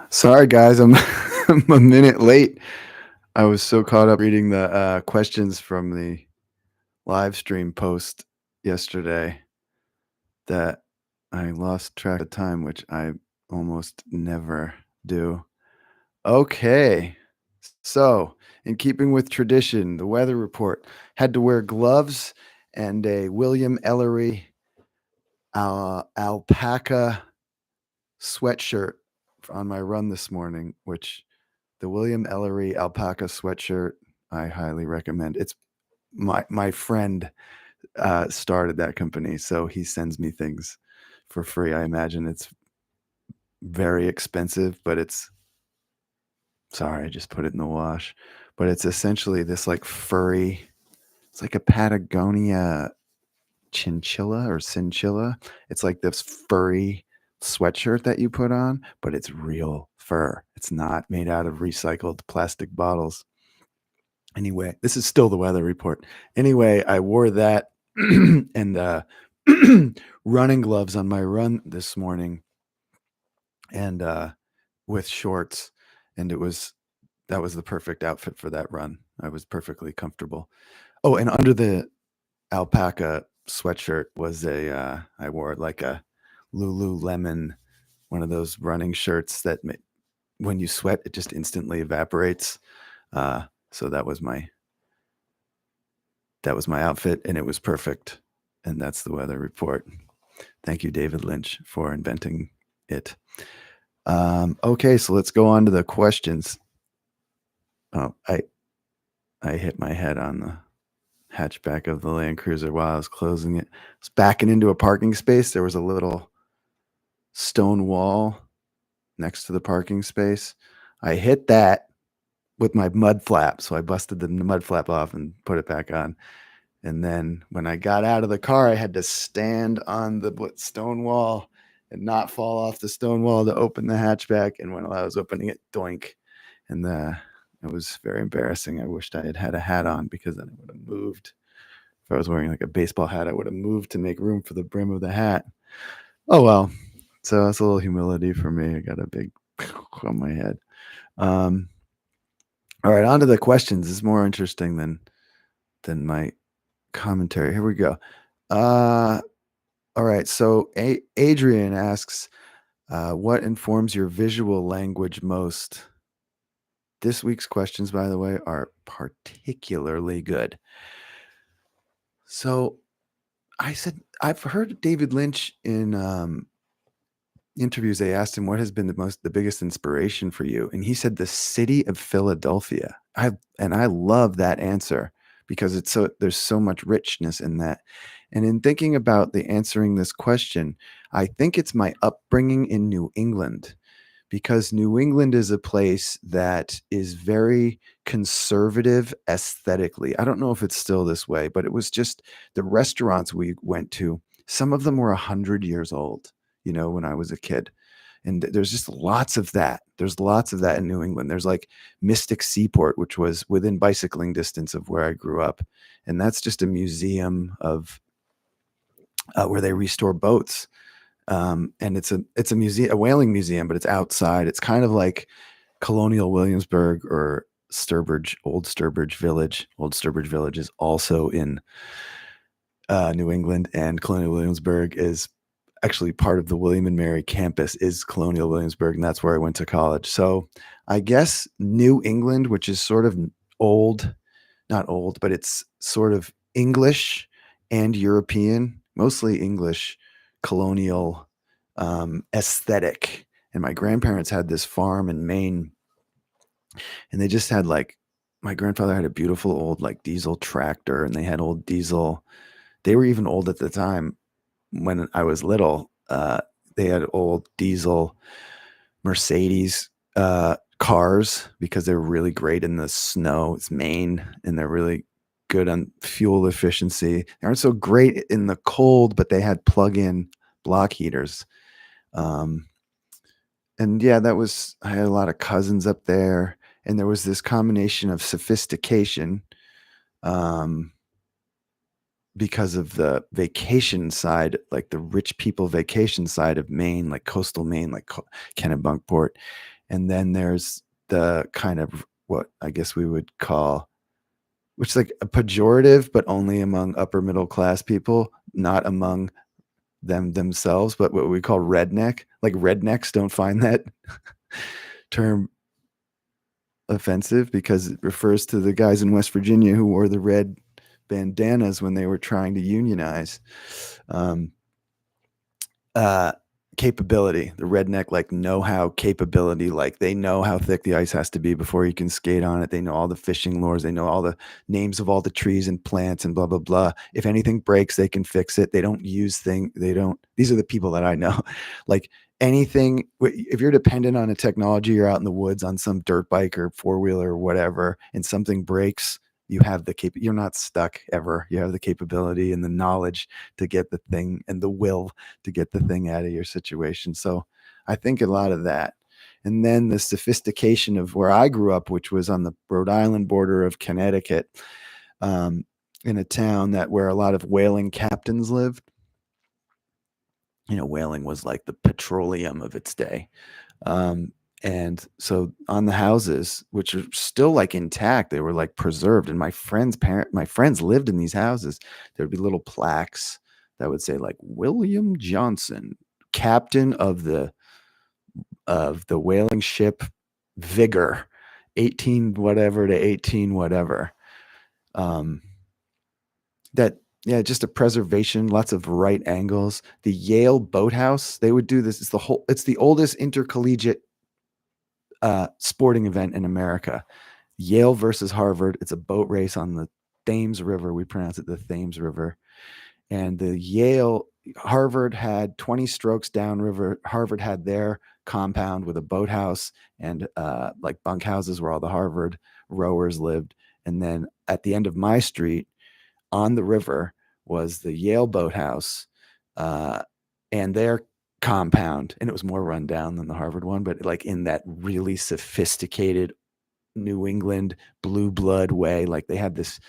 Sorry, guys, I'm I'm a minute late. I was so caught up reading the questions from the live stream post yesterday that I lost track of time, which I almost never do. Okay, so in keeping with tradition, the weather report had to wear gloves and a William Ellery alpaca sweatshirt on my run this morning, which the William Ellery alpaca sweatshirt I highly recommend. It's my friend started that company, so he sends me things for free. I imagine it's very expensive, but it's sorry, I just put it in the wash. But it's essentially this like furry, it's like a Patagonia chinchilla or cinchilla. It's like this furry sweatshirt that you put on, but it's real fur. It's not made out of recycled plastic bottles. Anyway, this is still the weather report. Anyway, I wore that and running gloves on my run this morning and with shorts, and that was the perfect outfit for that run. I was perfectly comfortable. Oh, and under the alpaca sweatshirt was I wore like a Lululemon, one of those running shirts that when you sweat it just instantly evaporates. So that was my outfit, and it was perfect. And that's the weather report. Thank you, David Lynch, for inventing it. Okay, so let's go on to the questions. Oh, I hit my head on the hatchback of the Land Cruiser while I was closing it. I was backing into a parking space. There was a little stone wall next to the parking space. I hit that with my mud flap. So I busted the mud flap off and put it back on. And then when I got out of the car, I had to stand on the stone wall and not fall off the stone wall to open the hatchback. And when I was opening it, doink. And it was very embarrassing. I wished I had a hat on because then it would have moved. If I was wearing like a baseball hat, I would have moved to make room for the brim of the hat. Oh, well. So that's a little humility for me. I got a big on my head. All right, on to the questions. This is more interesting than my commentary. Here we go. All right. So Adrian asks, what informs your visual language most? This week's questions, by the way, are particularly good. So I said, I've heard David Lynch in interviews. They asked him what has been the biggest inspiration for you, and he said the city of Philadelphia. I love that answer because there's so much richness in that. And in thinking about the answering this question, I think it's my upbringing in New England, because New England is a place that is very conservative aesthetically. I don't know if it's still this way, but it was just the restaurants we went to, some of them were 100 years old, when I was a kid. And there's just lots of that. There's lots of that in New England. There's like Mystic Seaport, which was within bicycling distance of where I grew up. And that's just a museum of where they restore boats. And it's a museum, a whaling museum, but it's outside. It's kind of like Colonial Williamsburg or Old Sturbridge Village. Old Sturbridge Village is also in New England, and Colonial Williamsburg is actually part of the William and Mary campus is Colonial Williamsburg, and that's where I went to college. So I guess New England, which is sort of not old, but it's sort of English and European, mostly English colonial aesthetic. And my grandparents had this farm in Maine, and they just had my grandfather had a beautiful old diesel tractor, and they had old diesel. They were even old at the time when I was little. They had old diesel Mercedes cars because they're really great in the snow. It's Maine, and they're really good on fuel efficiency. They aren't so great in the cold, but they had plug-in block heaters. And yeah, I had a lot of cousins up there, and there was this combination of sophistication, because of the vacation side, like the rich people vacation side of Maine, like coastal Maine, like Kennebunkport. And then there's the kind of what I guess we would call, which is like a pejorative, but only among upper middle class people, not among them themselves, but what we call redneck. Like rednecks don't find that term offensive because it refers to the guys in West Virginia who wore the red bandanas when they were trying to unionize. Um, uh, Capability, the redneck, like know-how capability, like they know how thick the ice has to be before you can skate on it. They know all the fishing lures. They know all the names of all the trees and plants and blah, blah, blah. If anything breaks, they can fix it. They don't use these are the people that I know. Like anything, if you're dependent on a technology, you're out in the woods on some dirt bike or four-wheeler or whatever, and something breaks, you have you're not stuck ever. You have the capability and the knowledge to get the thing and the will to get the thing out of your situation. So I think a lot of that. And then the sophistication of where I grew up, which was on the Rhode Island border of Connecticut, in a town where a lot of whaling captains lived. Whaling was like the petroleum of its day. And so on the houses, which are still like intact, they were like preserved. And my friends lived in these houses. There'd be little plaques that would say like William Johnson, captain of the whaling ship Vigor, 18 whatever to 18 whatever. Yeah, just a preservation, lots of right angles. The Yale Boathouse, they would do this. It's the oldest intercollegiate sporting event in America. Yale versus Harvard. It's a boat race on the Thames River. We pronounce it the Thames River. And Harvard had 20 strokes downriver. Harvard had their compound with a boathouse and like bunkhouses where all the Harvard rowers lived. And then at the end of my street on the river was the Yale Boathouse and their compound. And it was more run down than the Harvard one, but like in that really sophisticated New England blue blood way. Like they had this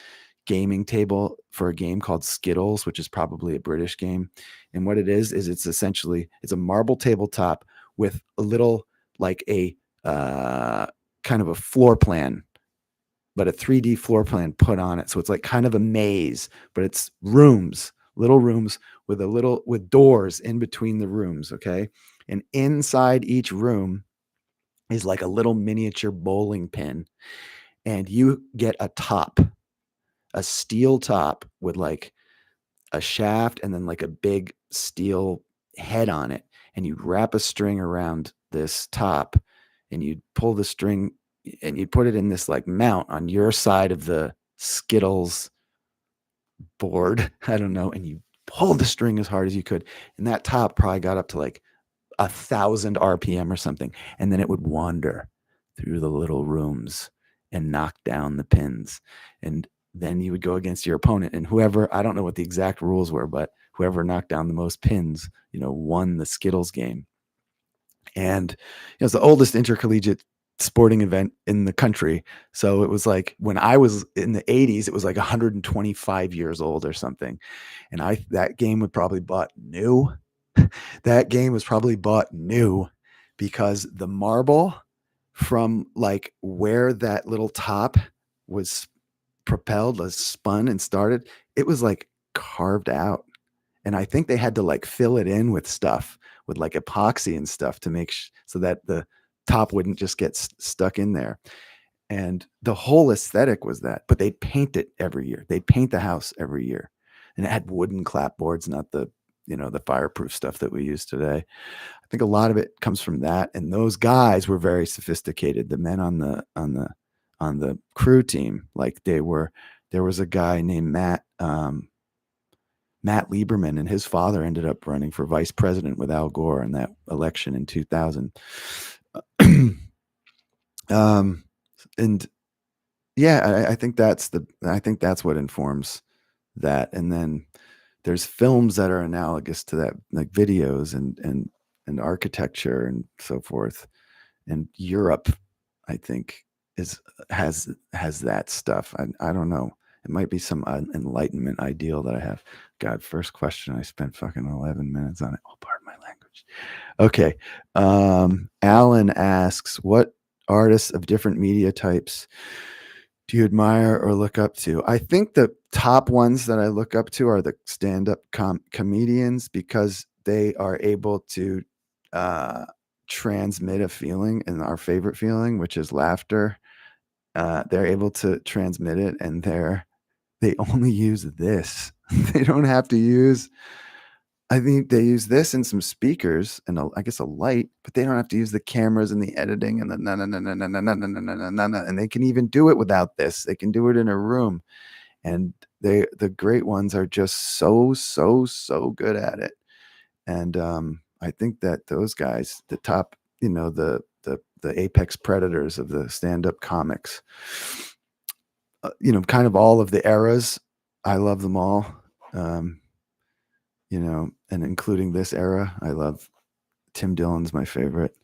gaming table for a game called Skittles, which is probably a British game. And what it is it's essentially, it's a marble tabletop with a little, like a kind of a floor plan, but a 3D floor plan put on it. So it's like kind of a maze, but it's little rooms with doors in between the rooms. Okay. And inside each room is like a little miniature bowling pin. And you get a steel top with like a shaft and then like a big steel head on it. And you wrap a string around this top and you pull the string and you put it in this like mount on your side of the Skittles board. I don't know. And you pull the string as hard as you could. And that top probably got up to like 1,000 RPM or something. And then it would wander through the little rooms and knock down the pins. And then you would go against your opponent, and whoever, I don't know what the exact rules were, but whoever knocked down the most pins, won the Skittles game. And it was the oldest intercollegiate sporting event in the country. So it was like when I was in the 80s, it was like 125 years old or something. And that game was probably bought new. That game was probably bought new because the marble from like where that little top was propelled, was spun and started, it was like carved out. And I think they had to like fill it in with stuff, with like epoxy and stuff to make so that the top wouldn't just get stuck in there. And the whole aesthetic was that, but they'd paint it every year. They'd paint the house every year. And it had wooden clapboards, not the fireproof stuff that we use today. I think a lot of it comes from that. And those guys were very sophisticated. The men on the crew team, like there was a guy named Matt Lieberman, and his father ended up running for vice president with Al Gore in that election in 2000. And yeah, I think that's what informs that. And then there's films that are analogous to that, like videos and architecture and so forth. And Europe, I think, has that stuff. I don't know. It might be some enlightenment ideal that I have. God, first question, I spent fucking 11 minutes on it. Oh, pardon my language. Okay. Alan asks, what artists of different media types do you admire or look up to? I think the top ones that I look up to are the stand-up comedians because they are able to uh, transmit a feeling, and our favorite feeling, which is laughter. They're able to transmit it, and they only use this. They don't have to use. I think they use this and some speakers and I guess a light, but they don't have to use the cameras and the editing and the na na na na na na na na na na na na, and they can even do it without this. They can do it in a room, and the great ones are just so good at it. And I think that those guys, the top, the apex predators of the stand-up comics, kind of all of the eras. I love them all. Um, and including this era, I love Tim Dillon's my favorite.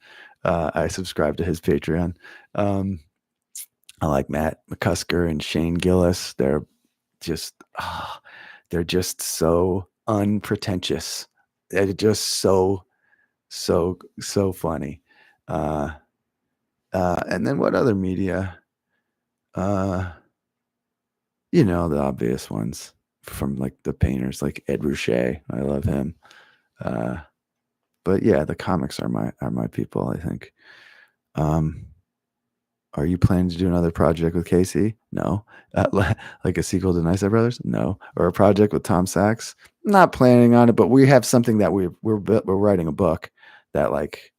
I subscribe to his Patreon. Um, I like Matt McCusker and Shane Gillis. Just, ah, they're just so unpretentious. They're just so funny. Uh, and then what other media? Uh, the obvious ones from like the painters, like Ed Ruscha. I love him. Uh, but yeah, the comics are my people, I think. Um, are you planning to do another project with Casey? No. Like a sequel to Nice Eye Brothers? No. Or a project with Tom Sachs? Not planning on it, but we have something that we're writing a book that, like,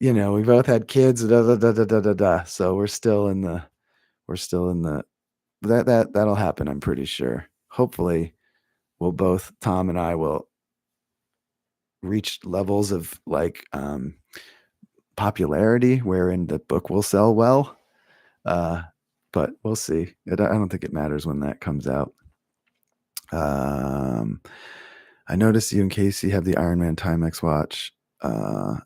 we both had kids. Da, da, da, da, da, da, da. So we're still in the that'll happen. I'm pretty sure. Hopefully, Tom and I will reach levels of like popularity wherein the book will sell well. But we'll see. I don't think it matters when that comes out. I noticed you and Casey have the Iron Man Timex watch.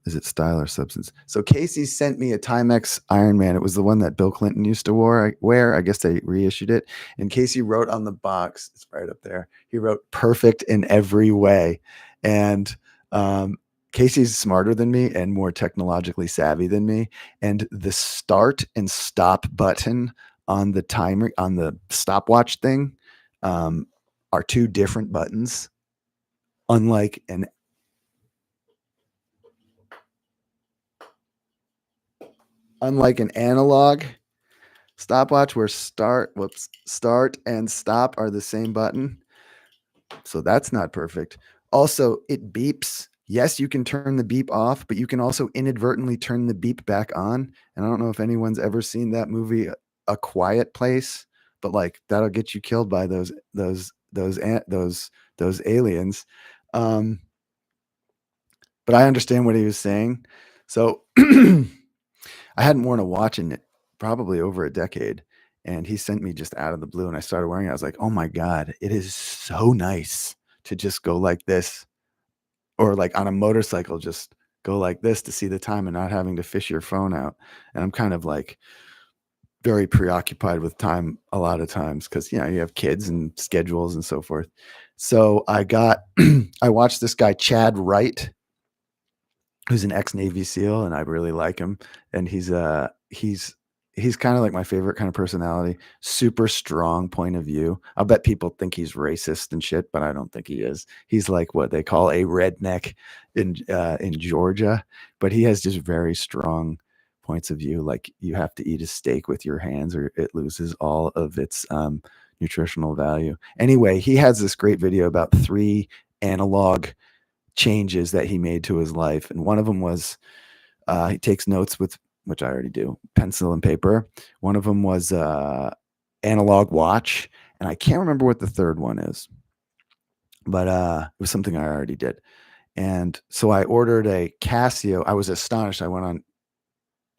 Is it style or substance? So Casey sent me a Timex Iron Man. It was the one that Bill Clinton used to wear. I guess they reissued it. And Casey wrote on the box, it's right up there. He wrote "perfect in every way." And Casey's smarter than me and more technologically savvy than me. And the start and stop button on the timer, on the stopwatch thing, are two different buttons. Unlike an analog stopwatch where start and stop are the same button. So that's not perfect. Also, it beeps. Yes, you can turn the beep off, but you can also inadvertently turn the beep back on. And I don't know if anyone's ever seen that movie, A Quiet Place, but like that'll get you killed by those aliens. But I understand what he was saying. So I hadn't worn a watch in probably over a decade, and he sent me just out of the blue, and I started wearing it. I was like, "Oh my god, it is so nice to just go like this, or like on a motorcycle, just go like this to see the time and not having to fish your phone out." And I'm kind of like very preoccupied with time a lot of times because you have kids and schedules and so forth. So I watched this guy Chad Wright, who's an ex-Navy SEAL, and I really like him. And he's kind of like my favorite kind of personality. Super strong point of view. I'll bet people think he's racist and shit, but I don't think he is. He's like what they call a redneck in Georgia, but he has just very strong points of view. Like you have to eat a steak with your hands, or it loses all of its nutritional value. Anyway, he has this great video about 3 analog changes that he made to his life, and one of them was he takes notes with, which I already do, pencil and paper. One of them was analog watch, and I can't remember what the third one is, but it was something I already did. And so I ordered a Casio. I was astonished. I went on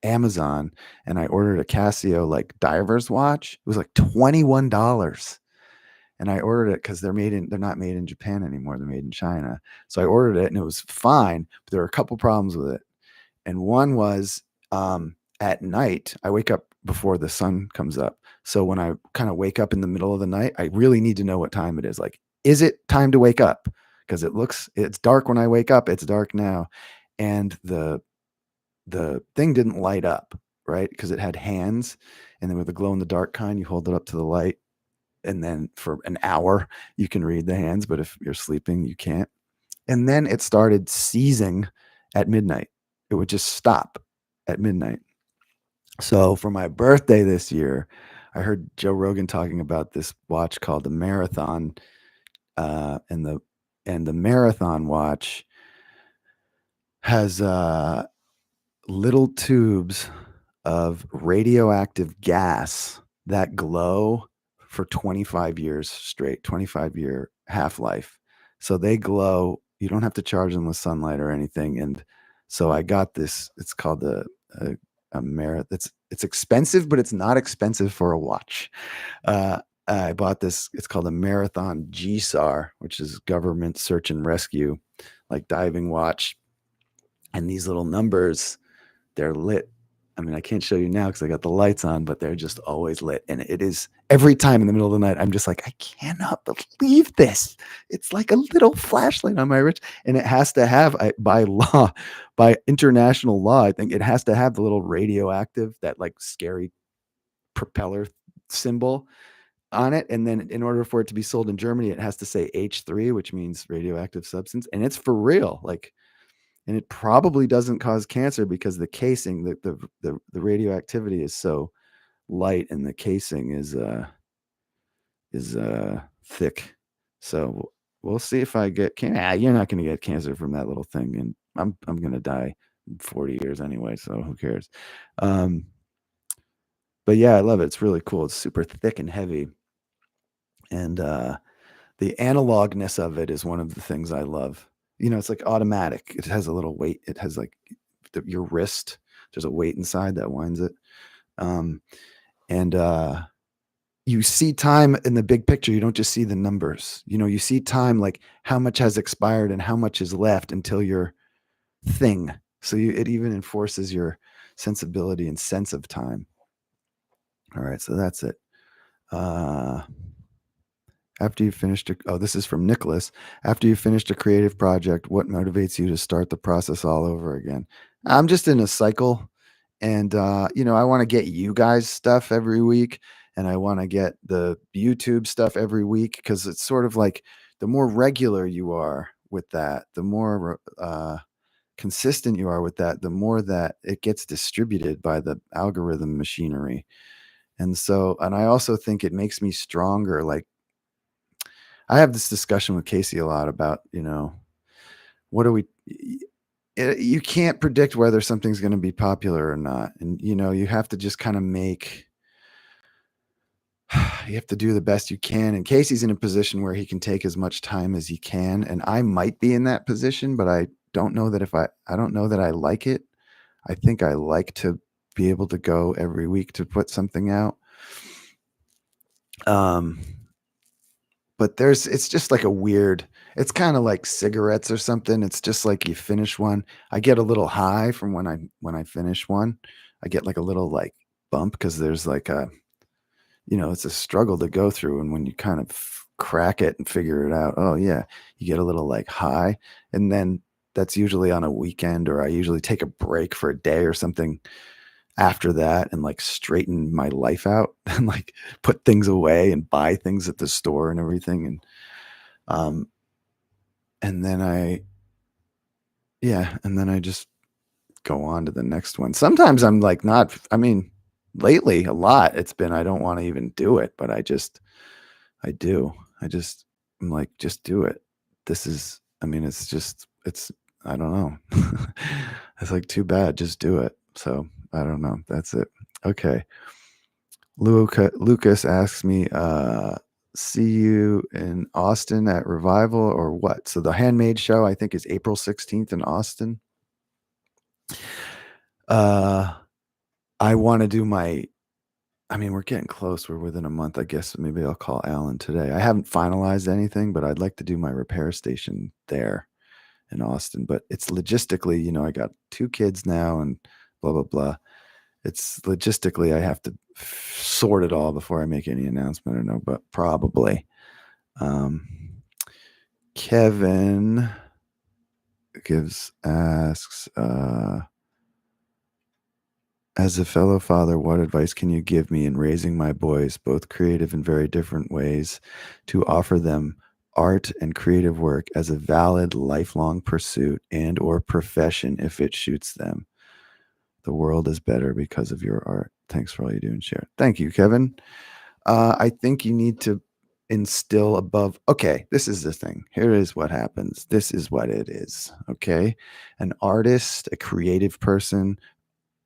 Amazon and I ordered a Casio like diver's watch. It was like $21. And I ordered it because they're not made in Japan anymore. They're made in China. So I ordered it and it was fine, but there were a couple problems with it. And one was at night, I wake up before the sun comes up. So when I kind of wake up in the middle of the night, I really need to know what time it is. Like, is it time to wake up? Because it's dark when I wake up. It's dark now. and the thing didn't light up, right? Because it had hands, and then with the glow in the dark kind, you hold it up to the light, and then for an hour you can read the hands, but if you're sleeping, you can't. And then it started seizing at midnight. It would just stop at midnight. So for my birthday this year, I heard Joe Rogan talking about this watch called the Marathon, and the Marathon watch has little tubes of radioactive gas that glow for 25 years straight, 25-year half-life. So they glow. You don't have to charge them with sunlight or anything. And so I got this. It's called a Marathon. It's expensive, but it's not expensive for a watch. I bought this. It's called a Marathon GSAR, which is Government Search and Rescue, like diving watch. And these little numbers, they're lit. I mean, I can't show you now because I got the lights on, but they're just always lit. And it is every time in the middle of the night, I'm just like, I cannot believe this. It's like a little flashlight on my wrist. And it has to have, by law, by international law, I think it has to have the little radioactive, that like scary propeller symbol on it. And then in order for it to be sold in Germany, it has to say H3, which means radioactive substance. And it's for real. Like, and it probably doesn't cause cancer because the casing, the radioactivity is so light, and the casing is thick. So we'll see if I get cancer. You're not going to get cancer from that little thing, and I'm going to die in 40 years anyway. So who cares? But yeah, I love it. It's really cool. It's super thick and heavy, and the analogness of it is one of the things I love. It's like automatic. It has a little weight. It has like your wrist. There's a weight inside that winds it. And you see time in the big picture. You don't just see the numbers. You see time, like how much has expired and how much is left until your thing. So it even enforces your sensibility and sense of time. All right, so that's it. After you finished, this is from Nicholas. After you finished a creative project, what motivates you to start the process all over again? I'm just in a cycle, and I want to get you guys stuff every week, and I want to get the YouTube stuff every week, because it's sort of like the more regular you are with that, the more consistent you are with that, the more that it gets distributed by the algorithm machinery. And I also think it makes me stronger. Like, I have this discussion with Casey a lot about, what do we, you can't predict whether something's going to be popular or not. And, you have to just kind of you have to do the best you can. And Casey's in a position where he can take as much time as he can. And I might be in that position, but I don't know that I don't know that I like it. I think I like to be able to go every week to put something out. But it's just like it's kind of like cigarettes or something. It's just like you finish one. I get a little high from when I finish one. I get like a little like bump, because there's like it's a struggle to go through. And when you kind of crack it and figure it out, oh yeah, you get a little like high. And then that's usually on a weekend, or I usually take a break for a day or something after that, and like straighten my life out and like put things away and buy things at the store and everything. And then I just go on to the next one. Sometimes I'm like, lately a lot it's been, I don't want to even do it, but I do. I'm like, just do it. It's I don't know. It's like, too bad, just do it. So I don't know. That's it. Okay. Lucas asks me, see you in Austin at Revival or what? So the Handmade show, I think, is April 16th in Austin. I want to do we're getting close. We're within a month. I guess maybe I'll call Alan today. I haven't finalized anything, but I'd like to do my repair station there in Austin. But it's logistically, I got 2 kids now and blah, blah, blah. It's logistically, I have to sort it all before I make any announcement. I don't know, but probably. Kevin asks, as a fellow father, what advice can you give me in raising my boys, both creative in very different ways, to offer them art and creative work as a valid lifelong pursuit and or profession if it shoots them? The world is better because of your art. Thanks for all you do and share. Thank you, Kevin. I think you need to instill above. Okay, this is the thing. Here is what happens. This is what it is. Okay. An artist, a creative person,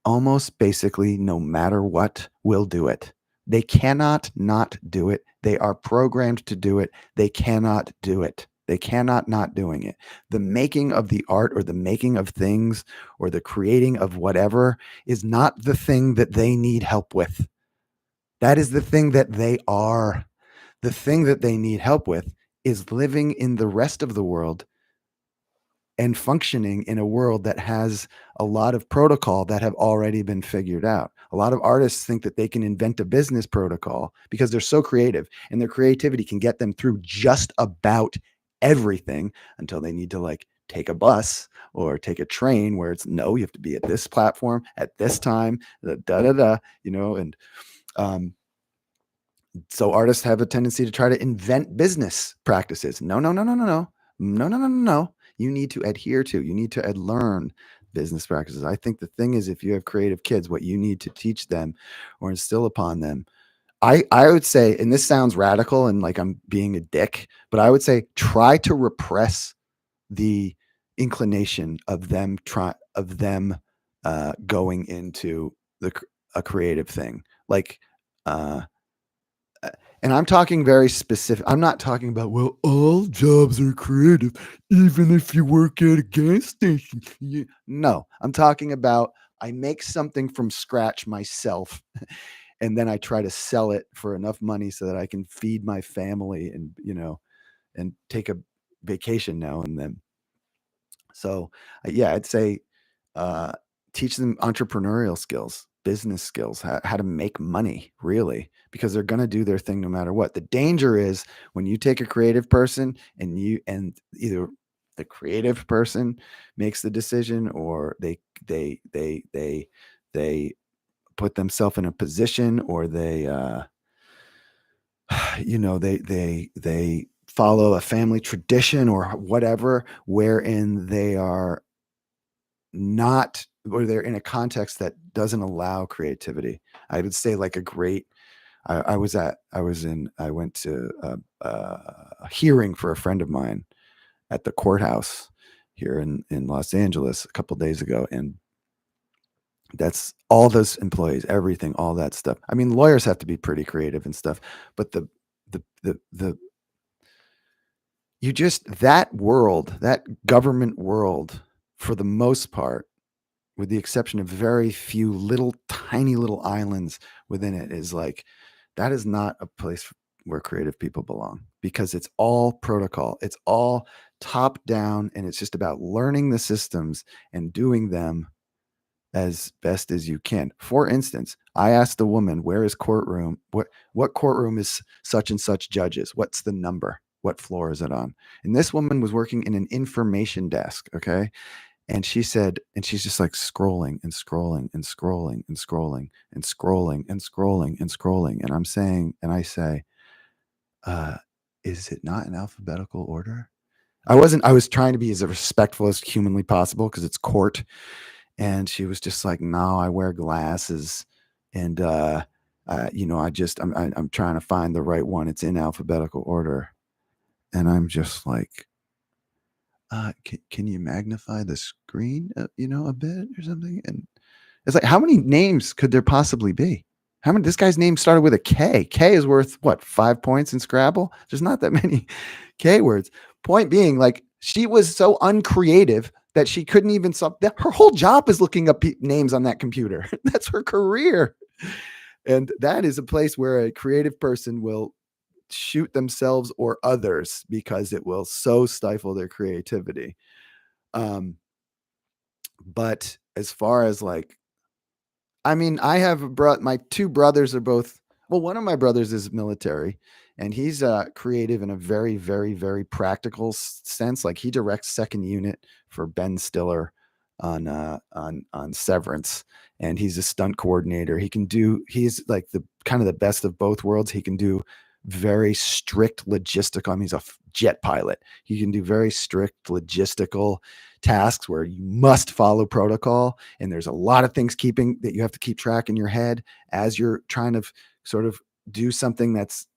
almost basically no matter what, will do it. They cannot not do it. They are programmed to do it. They cannot do it. They cannot not doing it. The making of the art or the making of things or the creating of whatever is not the thing that they need help with. That is the thing that they are. The thing that they need help with is living in the rest of the world and functioning in a world that has a lot of protocol that have already been figured out. A lot of artists think that they can invent a business protocol because they're so creative and their creativity can get them through just about everything until they need to like take a bus or take a train where it's no, you have to be at this platform at this time, and um, so artists have a tendency to try to invent business practices. No, no, no, no, no, no, no, no, no, no, no. You need to adhere to, you need to learn business practices. I think the thing is, if you have creative kids, what you need to teach them or instill upon them, I would say, and this sounds radical and like I'm being a dick, but I would say try to repress the inclination of them going into a creative thing. Like, uh, and I'm talking very specific. I'm not talking about, well, all jobs are creative, even if you work at a gas station. No, I'm talking about I make something from scratch myself, and then I try to sell it for enough money so that I can feed my family and take a vacation now and then. So, yeah, I'd say uh, teach them entrepreneurial skills, business skills, how to make money, really, because they're going to do their thing no matter what. The danger is when you take a creative person and either the creative person makes the decision or they put themselves in a position or they follow a family tradition or whatever wherein they are not or they're in a context that doesn't allow creativity. I would say like a great I went to a hearing for a friend of mine at the courthouse here in Los Angeles a couple days ago, and that's all those employees, everything, all that stuff. I mean, lawyers have to be pretty creative and stuff, but the you just that world, that government world, for the most part, with the exception of very few little tiny little islands within it, is like that is not a place where creative people belong because it's all protocol. It's all top down and it's just about learning the systems and doing them as best as you can. For instance, I asked the woman, where is courtroom? What courtroom is such and such judges? What's the number? What floor is it on? And this woman was working in an information desk, okay? And she said, and she's just like scrolling and scrolling and scrolling and scrolling and scrolling and scrolling and scrolling. And I'm saying, and I say, uh, is it not in alphabetical order? I was trying to be as respectful as humanly possible because it's court. And she was just like, no, I wear glasses. And, I'm trying to find the right one. It's in alphabetical order. And I'm just like, can you magnify the screen, a bit or something? And it's like, how many names could there possibly be? How many? This guy's name started with a K. K is worth what? 5 points in Scrabble. There's not that many K words. Point being, like, she was so uncreative that she couldn't even solve that. Her whole job is looking up names on that computer. That's her career. And that is a place where a creative person will shoot themselves or others because it will so stifle their creativity. But as far as like, I mean, I have my two brothers are both Well, one of my brothers is military, and he's creative in a very, very, very practical sense. Like he directs second unit for Ben Stiller on Severance, and he's a stunt coordinator. He can do. He's like the kind of the best of both worlds. He can do very strict logistical. I mean, he's a jet pilot. He can do very strict logistical tasks where you must follow protocol, and there's a lot of things keeping that you have to keep track in your head as you're trying to sort of do something that's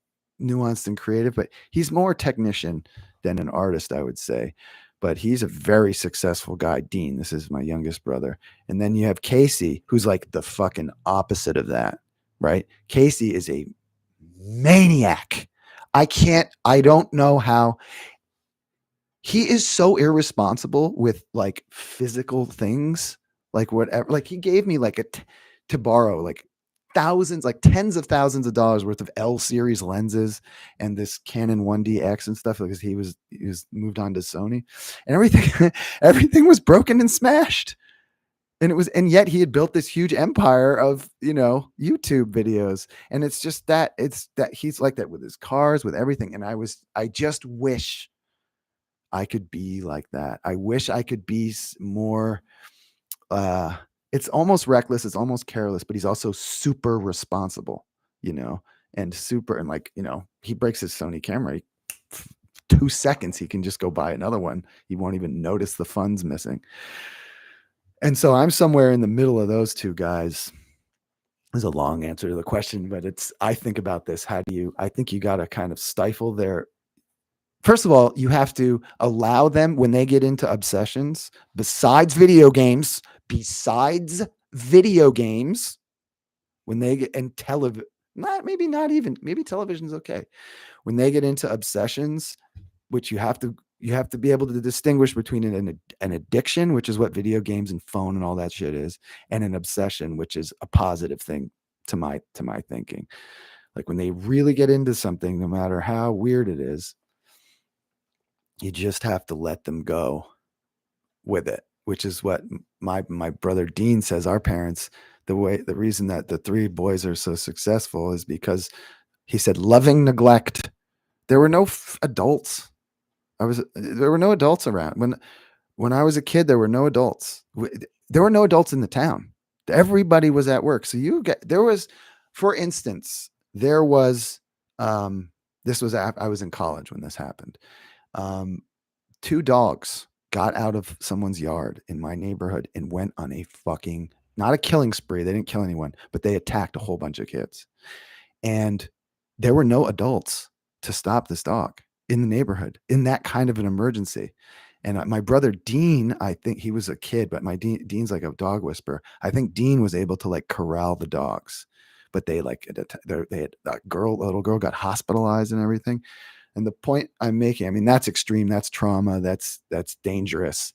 nuanced and creative. But he's more technician than an artist, I would say. But he's a very successful guy. Dean, this is my youngest brother. And then you have Casey, who's like the fucking opposite of that, right? Casey is a maniac. I don't know how he is so irresponsible with like physical things, like whatever. Like he gave me like to borrow like thousands, like tens of thousands of dollars worth of L series lenses and this Canon 1DX and stuff because he was moved on to Sony, and everything everything was broken and smashed. And yet he had built this huge empire of YouTube videos, and it's that he's like that with his cars, with everything. And I just wish I could be like that. I wish I could be more it's almost reckless, it's almost careless, but he's also super responsible, you know, and super and like, he breaks his Sony camera. 2 seconds he can just go buy another one. He won't even notice the funds missing. And so I'm somewhere in the middle of those two guys. There's a long answer to the question, but I think about this. I think you got to kind of stifle their. First of all, you have to allow them when they get into obsessions, besides video games, when they get and television, maybe television's okay. When they get into obsessions, which you have to be able to distinguish between an addiction, which is what video games and phone and all that shit is, and an obsession, which is a positive thing to my thinking. Like when they really get into something, no matter how weird it is, you just have to let them go with it, which is what my brother Dean says. Our parents, the reason that the three boys are so successful is because he said loving neglect. There were no adults. There were no adults around when I was a kid. There were no adults. There were no adults in the town. Everybody was at work. So for instance, there was this was I was in college when this happened. 2 dogs got out of someone's yard in my neighborhood and went on a fucking, not a killing spree. They didn't kill anyone, but they attacked a whole bunch of kids. And there were no adults to stop this dog in the neighborhood in that kind of an emergency. And my brother Dean, I think he was a kid, but my Dean's like a dog whisperer. I think Dean was able to like corral the dogs, but they had a little girl got hospitalized and everything. And the point I'm making, I mean, that's extreme, that's trauma, that's dangerous.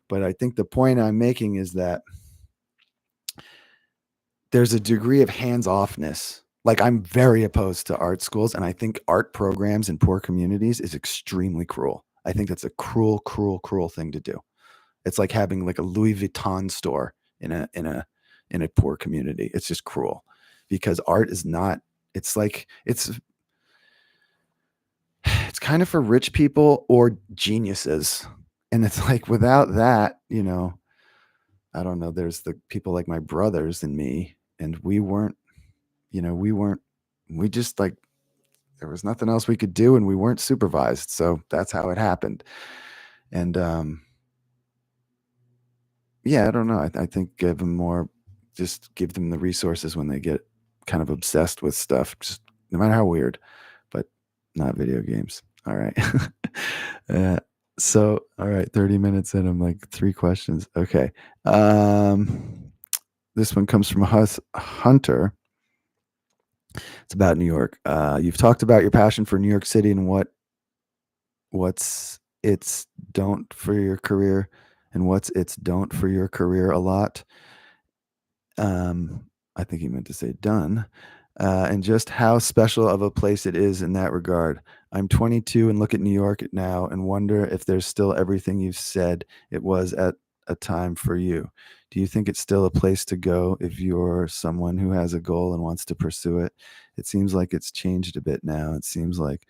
But I think the point I'm making is that there's a degree of hands-offness. Like I'm very opposed to art schools, and I think art programs in poor communities is extremely cruel. I think that's a cruel, cruel, cruel thing to do. It's like having like a Louis Vuitton store in a poor community. It's just cruel because art is not. It's like it's kind of for rich people or geniuses, and it's like without that, I don't know. There's the people like my brothers and me, and we weren't. We just like there was nothing else we could do, and we weren't supervised, so that's how it happened. And yeah, I don't know. I think just give them the resources when they get kind of obsessed with stuff, just no matter how weird, but not video games. All right. So, all right, 30 minutes in, I'm like 3 questions. Okay. This one comes from Hunter. It's about New York. You've talked about your passion for New York City and what's its don't for your career and what's its don't for your career a lot. I think he meant to say done. And just how special of a place it is in that regard. I'm 22 and look at New York now and wonder if there's still everything you've said it was at a time for you? Do you think it's still a place to go if you're someone who has a goal and wants to pursue it? It seems like it's changed a bit now. It seems like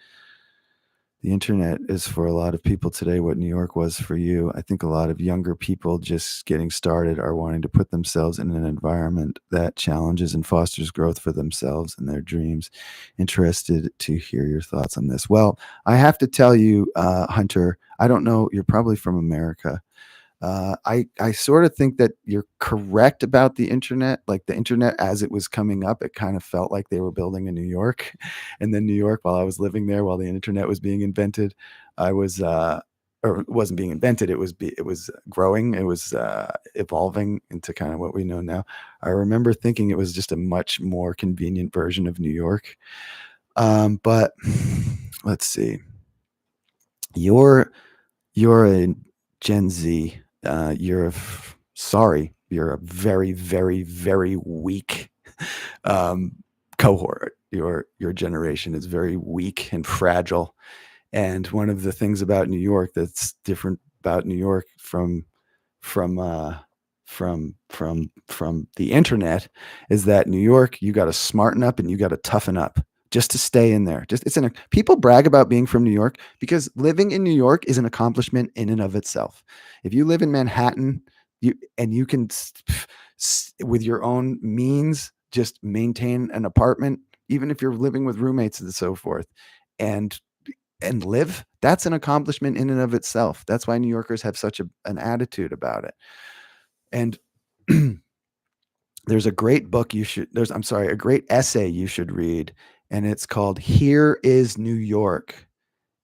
the internet is for a lot of people today what New York was for you. I think a lot of younger people just getting started are wanting to put themselves in an environment that challenges and fosters growth for themselves and their dreams. Interested to hear your thoughts on this. Well, I have to tell you, Hunter, I don't know, you're probably from America. I sort of think that you're correct about the internet. Like the internet, as it was coming up, it kind of felt like they were building in New York, and then New York, while I was living there, while the internet was being invented, I was, or it wasn't being invented. It was growing. It was evolving into kind of what we know now. I remember thinking it was just a much more convenient version of New York. But let's see. You're you're a Gen Z. Sorry, you're a very, very, very weak um, cohort. Your generation is very weak and fragile. And one of the things about New York that's different about New York from uh, from the internet is that New York, you got to smarten up and you got to toughen up just to stay in there. Just people brag about being from New York because living in New York is an accomplishment in and of itself. If you live in Manhattan, you can with your own means just maintain an apartment, even if you're living with roommates and so forth, and live. That's an accomplishment in and of itself. That's why New Yorkers have such an attitude about it. And there's a great book a great essay you should read, and it's called Here is New York,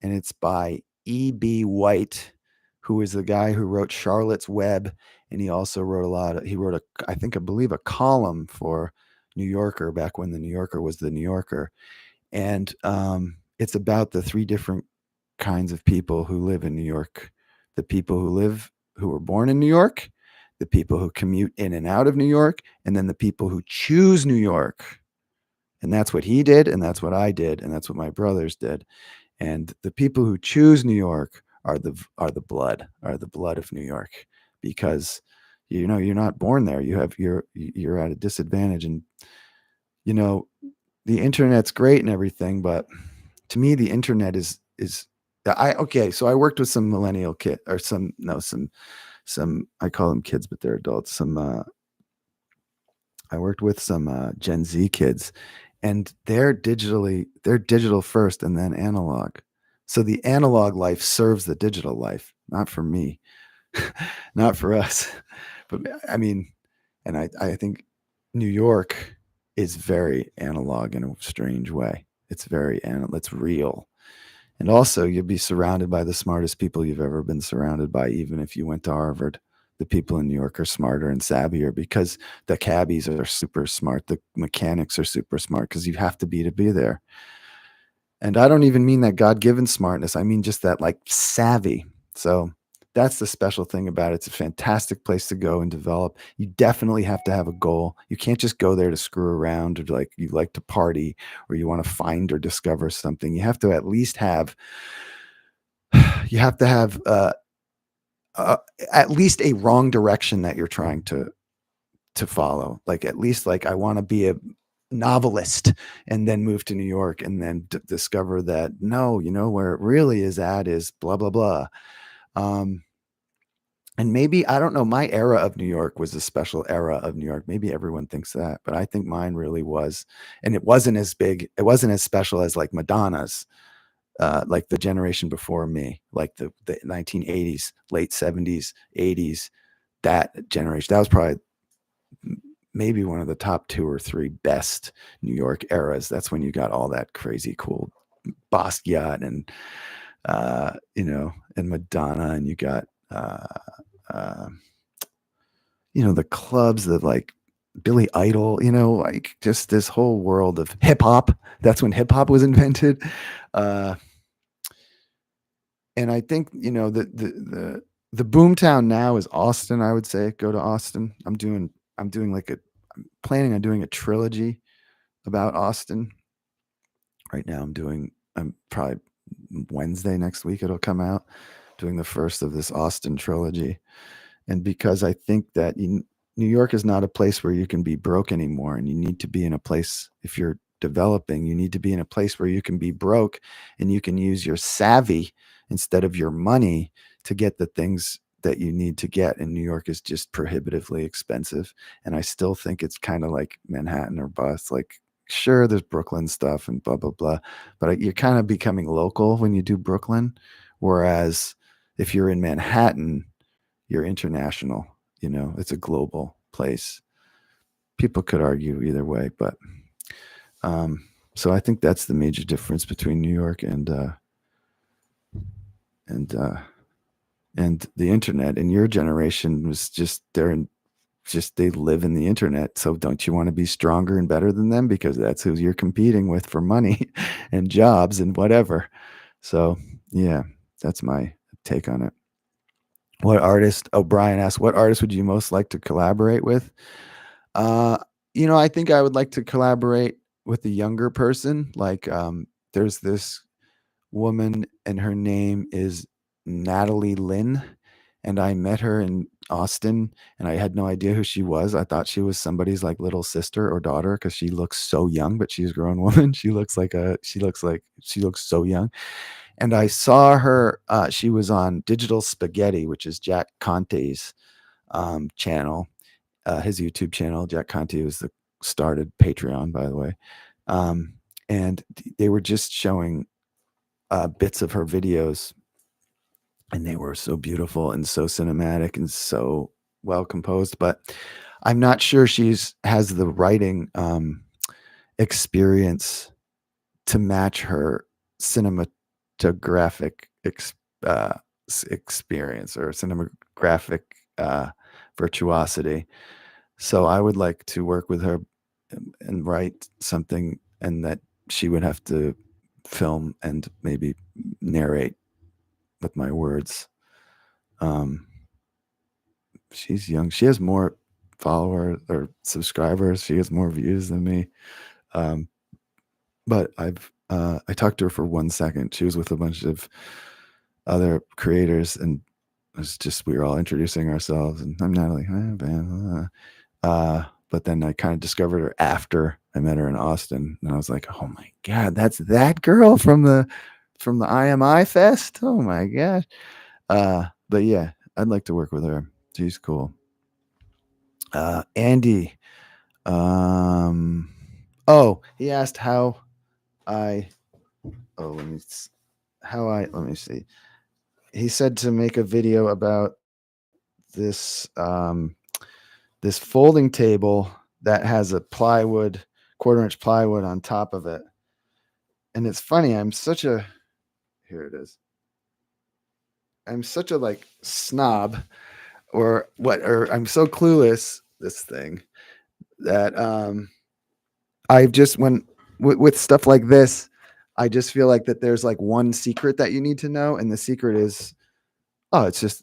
and it's by E.B. White, who is the guy who wrote Charlotte's Web, and he also wrote I believe a column for New Yorker back when the New Yorker was the New Yorker. And it's about the three different kinds of people who live in New York: the people who were born in New York, the people who commute in and out of New York, and then the people who choose New York. And that's what he did, and that's what I did, and that's what my brothers did. And the people who choose New York are the blood of New York, because you're not born there. You're at a disadvantage. And you know the internet's great and everything, but to me the internet is so I worked with some millennial kid, or some I call them kids, but they're adults. I worked with some Gen Z kids, and they're digital first and then analog. So the analog life serves the digital life, not for me, not for us. But I mean, and I think New York is very analog in a strange way. It's real. And also, you'll be surrounded by the smartest people you've ever been surrounded by, even if you went to Harvard. The people in New York are smarter and savvier because the cabbies are super smart. The mechanics are super smart because you have to be there. And I don't even mean that God-given smartness. I mean just that like savvy. So that's the special thing about it. It's a fantastic place to go and develop. You definitely have to have a goal. You can't just go there to screw around, or like you like to party, or you want to find or discover something. You have to at least have you have to have at least a wrong direction that you're trying to follow. Like at least like I want to be a novelist, and then move to New York, and then discover that no, where it really is at is blah blah blah. Um, and maybe I don't know. My era of New York was a special era of New York. Maybe everyone thinks that, but I think mine really was. And it wasn't as big. It wasn't as special as like Madonna's. Like the generation before me, like the 1980s, late 70s, 80s, that generation. That was probably maybe one of the top two or three best New York eras. That's when you got all that crazy cool Basquiat and Madonna, and you got uh, the clubs that like Billy Idol, like just this whole world of hip hop. That's when hip hop was invented. Uh, and I think the boomtown now is Austin. I would say go to Austin. I'm planning on doing a trilogy about Austin. Right now I'm probably Wednesday next week it'll come out, doing the first of this Austin trilogy. And because I think that New York is not a place where you can be broke anymore, and you need to be in a place, if you're developing, you need to be in a place where you can be broke and you can use your savvy instead of your money to get the things that you need to get. And New York is just prohibitively expensive. And I still think it's kind of like Manhattan or bust. Like, sure, there's Brooklyn stuff and blah, blah, blah, but you're kind of becoming local when you do Brooklyn. Whereas if you're in Manhattan, you're international. It's a global place. People could argue either way, but so I think that's the major difference between New York and the internet. And your generation was just they live in the internet. So don't you want to be stronger and better than them, because that's who you're competing with for money and jobs and whatever. So yeah, that's my take on it. What artist? O'Brien asked, what artist would you most like to collaborate with? Uh, I think I would like to collaborate with a younger person. Like, there's this woman, and her name is Natalie Lynn. And I met her in Austin, and I had no idea who she was. I thought she was somebody's like little sister or daughter, because she looks so young, but she's a grown woman. She looks so young. And I saw her. She was on Digital Spaghetti, which is Jack Conte's channel, his YouTube channel. Jack Conte was started Patreon, by the way. And they were just showing bits of her videos, and they were so beautiful and so cinematic and so well composed. But I'm not sure has the writing experience to match her cinematographic experience or cinematographic virtuosity. So I would like to work with her and write something, and that she would have to film and maybe narrate with my words. She's young. She has more followers or subscribers. She has more views than me. But I talked to her for 1 second. She was with a bunch of other creators, and we were all introducing ourselves, and I'm Natalie. Hi, Ben. But then I kind of discovered her after I met her in Austin, and I was like, oh my God, that's that girl from the IMI Fest. Oh my gosh. But yeah, I'd like to work with her. She's cool. Andy. He asked how I let me see. He said to make a video about this this folding table that has a quarter-inch plywood on top of it. And it's funny, here it is. I'm such a like snob or I'm so clueless, this thing, that I just with stuff like this, I just feel like that there's like one secret that you need to know, and the secret is it's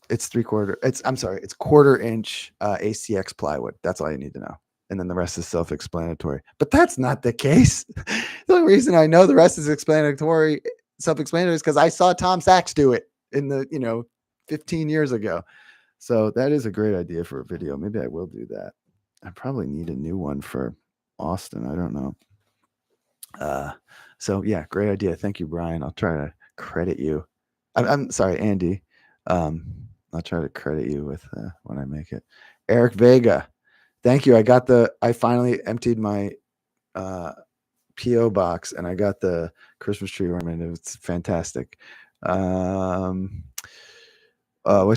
quarter-inch ACX plywood. That's all you need to know. And then the rest is self-explanatory. But that's not the case. The only reason I know the rest is self-explanatory is because I saw Tom Sachs do it in the 15 years ago. So that is a great idea for a video. Maybe I will do that. I probably need a new one for Austin. I don't know. So yeah, great idea. Thank you, Brian. I'll try to credit you. I'm sorry, Andy. I'll try to credit you with when I make it. Eric Vega, thank you. I finally emptied my PO box, and I got the Christmas tree ornament. It's fantastic. What's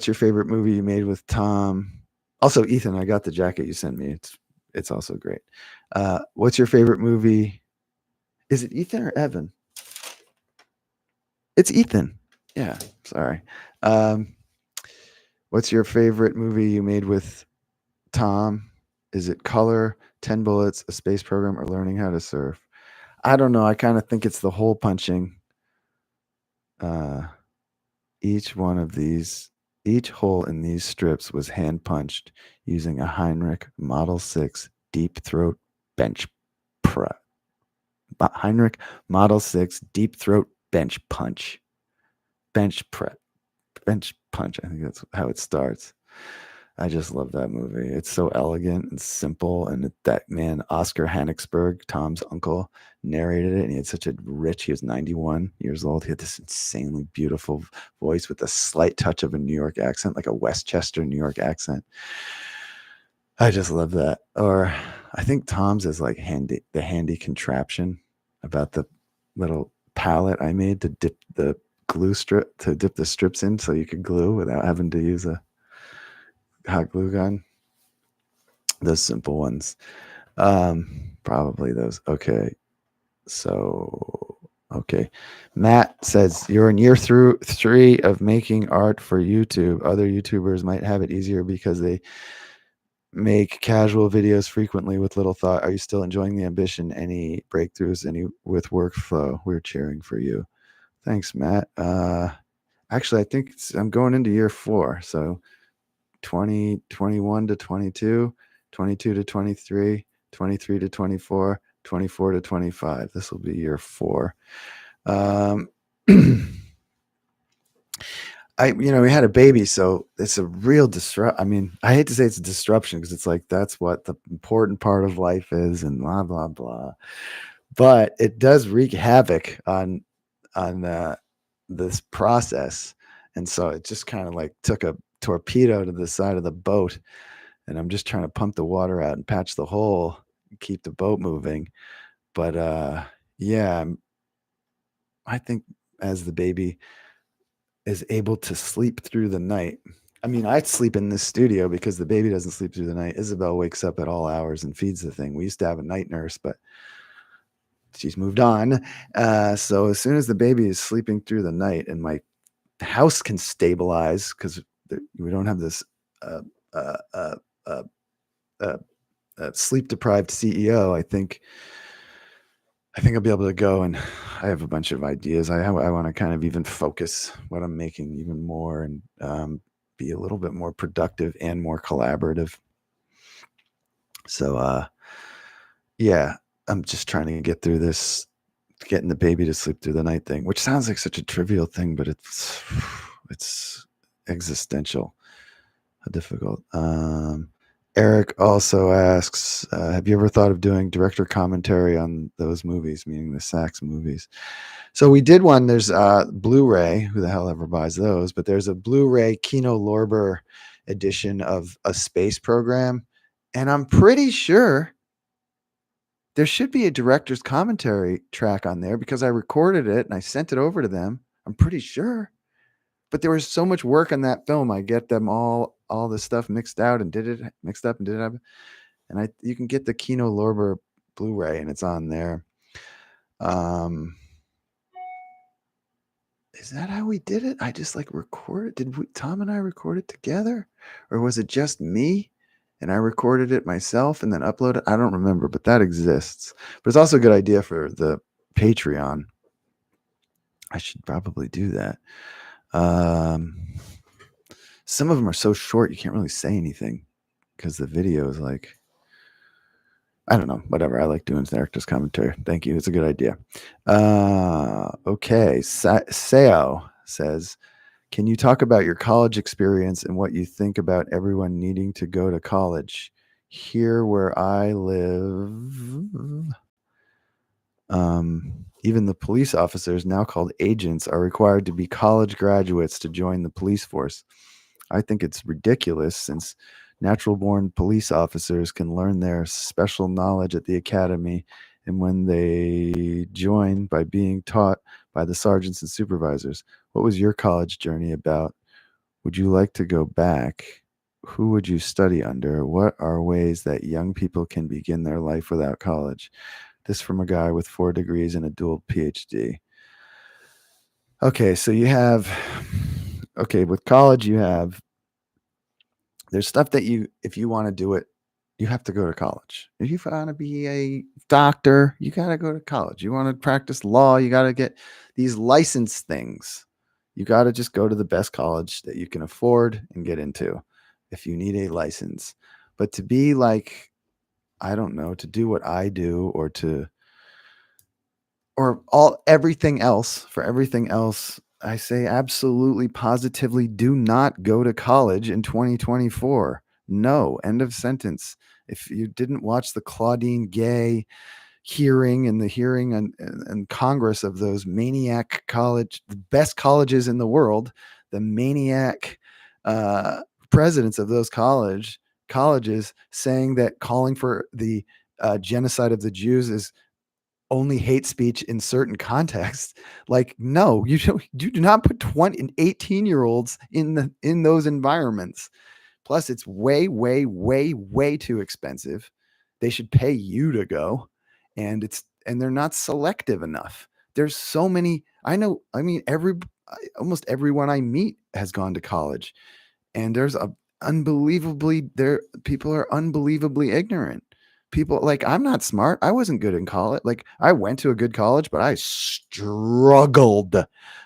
your favorite movie you made with Tom? Also, Ethan, I got the jacket you sent me. It's also great. What's your favorite movie? Is it Ethan or Evan? It's Ethan. Yeah, sorry. What's your favorite movie you made with Tom? Is it Color, 10 Bullets, A Space Program, or Learning How to Surf? I don't know. I kind of think it's the hole punching. Each hole in these strips was hand punched using a Heinrich Model 6 deep throat bench press. Heinrich Model 6 deep throat bench punch. Bench punch. I think that's how it starts. I just love that movie. It's so elegant and simple, and that man, Oscar Hannigsberg, Tom's uncle, narrated it, and he had such a rich. He was 91 years old. He had this insanely beautiful voice with a slight touch of a New York accent, like a Westchester New York accent. I just love that. Or I think Tom's is like the handy contraption about the little palette I made to dip the dip the strips in so you could glue without having to use a hot glue gun. Those simple ones. Probably those. Okay. So, okay. Matt says you're in year through 3 of making art for YouTube. Other YouTubers might have it easier because they make casual videos frequently with little thought. Are you still enjoying the ambition? Any breakthroughs? Any with workflow? We're cheering for you. Thanks, Matt. Actually, I think I'm going into year 4. So 2021 to 22, 22 to 23, 23 to 24, 24 to 25. This will be year 4. We had a baby, so it's a real disrupt. I mean, I hate to say it's a disruption because it's like that's what the important part of life is, and blah blah blah. But it does wreak havoc on this process, and so it just kind of like took a torpedo to the side of the boat, and I'm just trying to pump the water out and patch the hole, and keep the boat moving. But yeah, I think as the baby is able to sleep through the night. I mean, I'd sleep in this studio because the baby doesn't sleep through the night. Isabel wakes up at all hours and feeds the thing. We used to have a night nurse, but she's moved on. So as soon as the baby is sleeping through the night and my house can stabilize because we don't have this uh, uh, uh, uh, uh, sleep deprived CEO, I think I'll be able to go, and I have a bunch of ideas. I want to kind of even focus what I'm making even more and be a little bit more productive and more collaborative. So, yeah, I'm just trying to get through this, getting the baby to sleep through the night thing, which sounds like such a trivial thing, but it's existential, difficult. Eric also asks, have you ever thought of doing director commentary on those movies, meaning the Sachs movies? So we did one. There's Blu-ray. Who the hell ever buys those? But there's a Blu-ray Kino Lorber edition of A Space Program. And I'm pretty sure there should be a director's commentary track on there because I recorded it and I sent it over to them. I'm pretty sure. But there was so much work on that film. I get them all the stuff mixed out and mixed up and did it. And you can get the Kino Lorber Blu-ray and it's on there. Is that how we did it? I just like recorded. Tom and I record it together, or was it just me and I recorded it myself and then uploaded? I don't remember, but that exists. But it's also a good idea for the Patreon. I should probably do that. Some of them are so short you can't really say anything because the video is like, I don't know, whatever. I like doing director's commentary. Thank you. It's a good idea. Okay. Seo says, can you talk about your college experience and what you think about everyone needing to go to college? Here where I live, even the police officers, now called agents, are required to be college graduates to join the police force. I think it's ridiculous since natural-born police officers can learn their special knowledge at the academy, and when they join by being taught by the sergeants and supervisors. What was your college journey about? Would you like to go back? Who would you study under? What are ways that young people can begin their life without college? This from a guy with 4 degrees and a dual PhD. Okay, so with college, there's stuff that if you want to do it, you have to go to college. If you want to be a doctor, you got to go to college. You want to practice law, you got to get these license things. You got to just go to the best college that you can afford and get into if you need a license. But to be like, I don't know, to do what I do everything else, I say absolutely positively do not go to college in 2024. No, end of sentence. If you didn't watch the Claudine Gay hearing and the hearing and Congress of those maniac college, the best colleges in the world, the maniac uh, presidents of those colleges saying that calling for the genocide of the Jews is only hate speech in certain contexts. Like, no, you do not put 20 and 18-year-olds in those environments. Plus, it's way, way, way, way too expensive. They should pay you to go, and they're not selective enough. There's so many. I know. I mean, almost everyone I meet has gone to college, and there's a unbelievably there people are unbelievably ignorant. People like I'm not smart. I wasn't good in college. Like I went to a good college, but I struggled.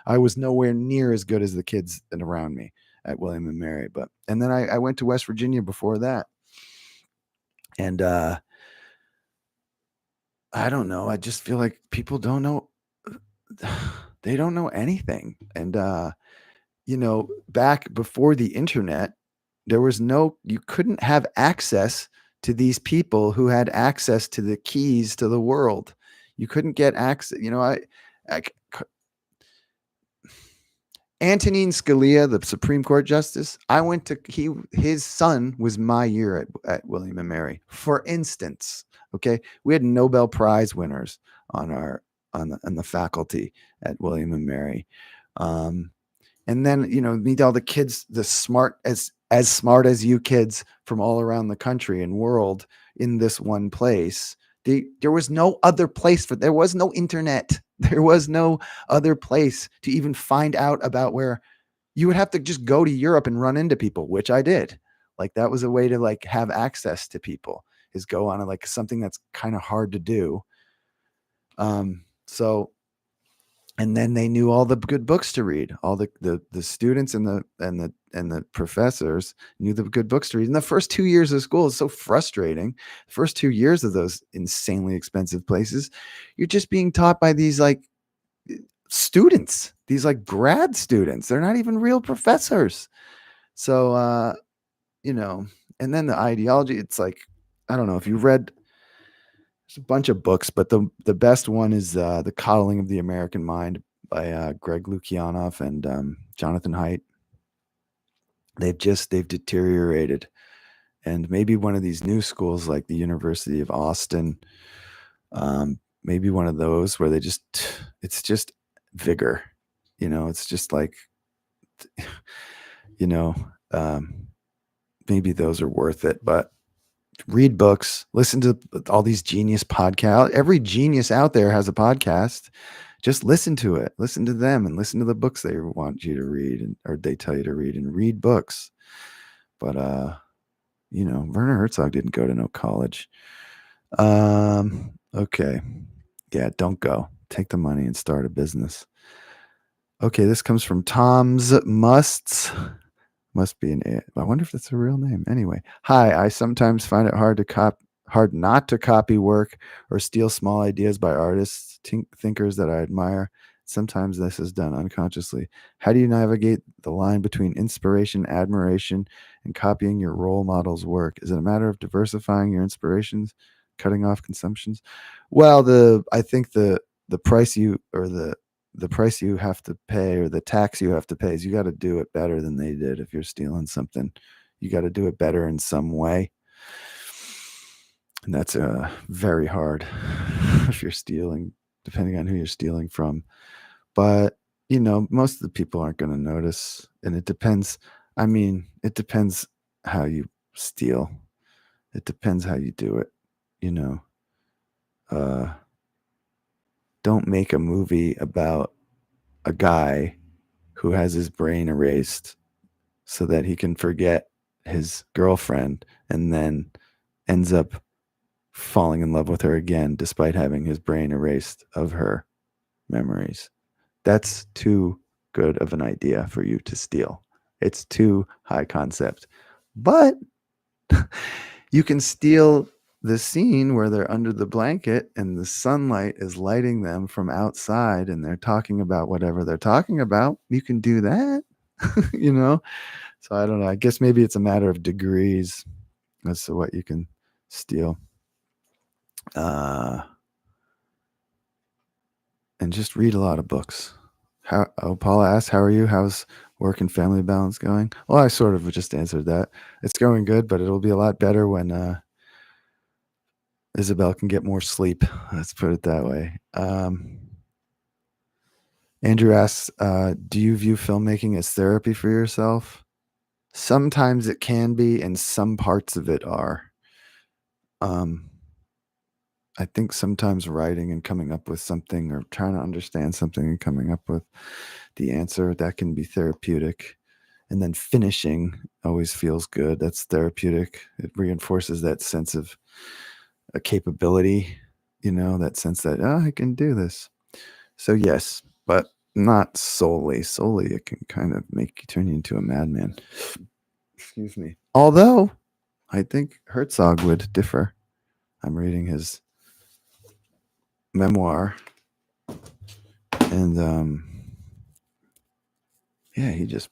I was nowhere near as good as the kids around me at William and Mary. But and then I went to West Virginia before that. And I don't know. I just feel like people don't know they don't know anything. And back before the internet, you couldn't have access to these people who had access to the keys to the world. You couldn't get access. I Antonin Scalia, the Supreme Court justice, his son was my year at William and Mary, for instance. Okay. We had Nobel Prize winners on the faculty at William and Mary. And then, meet all the kids, the smart as smart as you kids from all around the country and world in this one place. There was no other place there was no internet. There was no other place to even find out about where you would have to just go to Europe and run into people, which I did. Like that was a way to like have access to people, is go on like something that's kind of hard to do. So and then they knew all the good books to read. All the students and the professors knew the good books to read. In the first 2 years of school is so frustrating. First 2 years of those insanely expensive places, you're just being taught by these like students, these like grad students. They're not even real professors. So and then the ideology, it's like, I don't know if you read, there's a bunch of books, but the best one is The Coddling of the American Mind by Greg Lukianoff and Jonathan Haidt. They've deteriorated. And maybe one of these new schools like the University of Austin, maybe one of those where it's just vigor. It's just like, maybe those are worth it, but read books, listen to all these genius podcasts. Every genius out there has a podcast. Just listen to it, listen to them, and listen to the books they want you to read or they tell you to read, and read books. But, Werner Herzog didn't go to no college. Okay. Yeah, don't go. Take the money and start a business. Okay, this comes from Tom's Musts. Must be I wonder if that's a real name. Anyway, hi. I sometimes find it hard not to copy work or steal small ideas by artists, thinkers that I admire. Sometimes this is done unconsciously. How do you navigate the line between inspiration, admiration, and copying your role model's work? Is it a matter of diversifying your inspirations, cutting off consumptions? Well, I think the price the price you have to pay, or the tax you have to pay, is you got to do it better than they did. If you're stealing something, you got to do it better in some way. And that's very hard if you're stealing, depending on who you're stealing from. But, most of the people aren't going to notice. And it depends. I mean, it depends how you steal. It depends how you do it. Don't make a movie about a guy who has his brain erased so that he can forget his girlfriend and then ends up falling in love with her again despite having his brain erased of her memories. That's too good of an idea for you to steal. It's too high concept. But you can steal the scene where they're under the blanket and the sunlight is lighting them from outside and they're talking about whatever they're talking about. You can do that. you know? So I don't know. I guess maybe it's a matter of degrees as to what you can steal. And just read a lot of books. Paula asked, how are you? How's work and family balance going? Well, I sort of just answered that. It's going good, but it'll be a lot better when Isabel can get more sleep. Let's put it that way. Andrew asks, do you view filmmaking as therapy for yourself? Sometimes it can be, and some parts of it are. I think sometimes writing and coming up with something or trying to understand something and coming up with the answer, that can be therapeutic. And then finishing always feels good. That's therapeutic. It reinforces that sense of a capability, that sense that, oh, I can do this. So yes, but not solely. Solely, it can kind of turn you into a madman. Excuse me. Although, I think Herzog would differ. I'm reading his memoir, and yeah, he just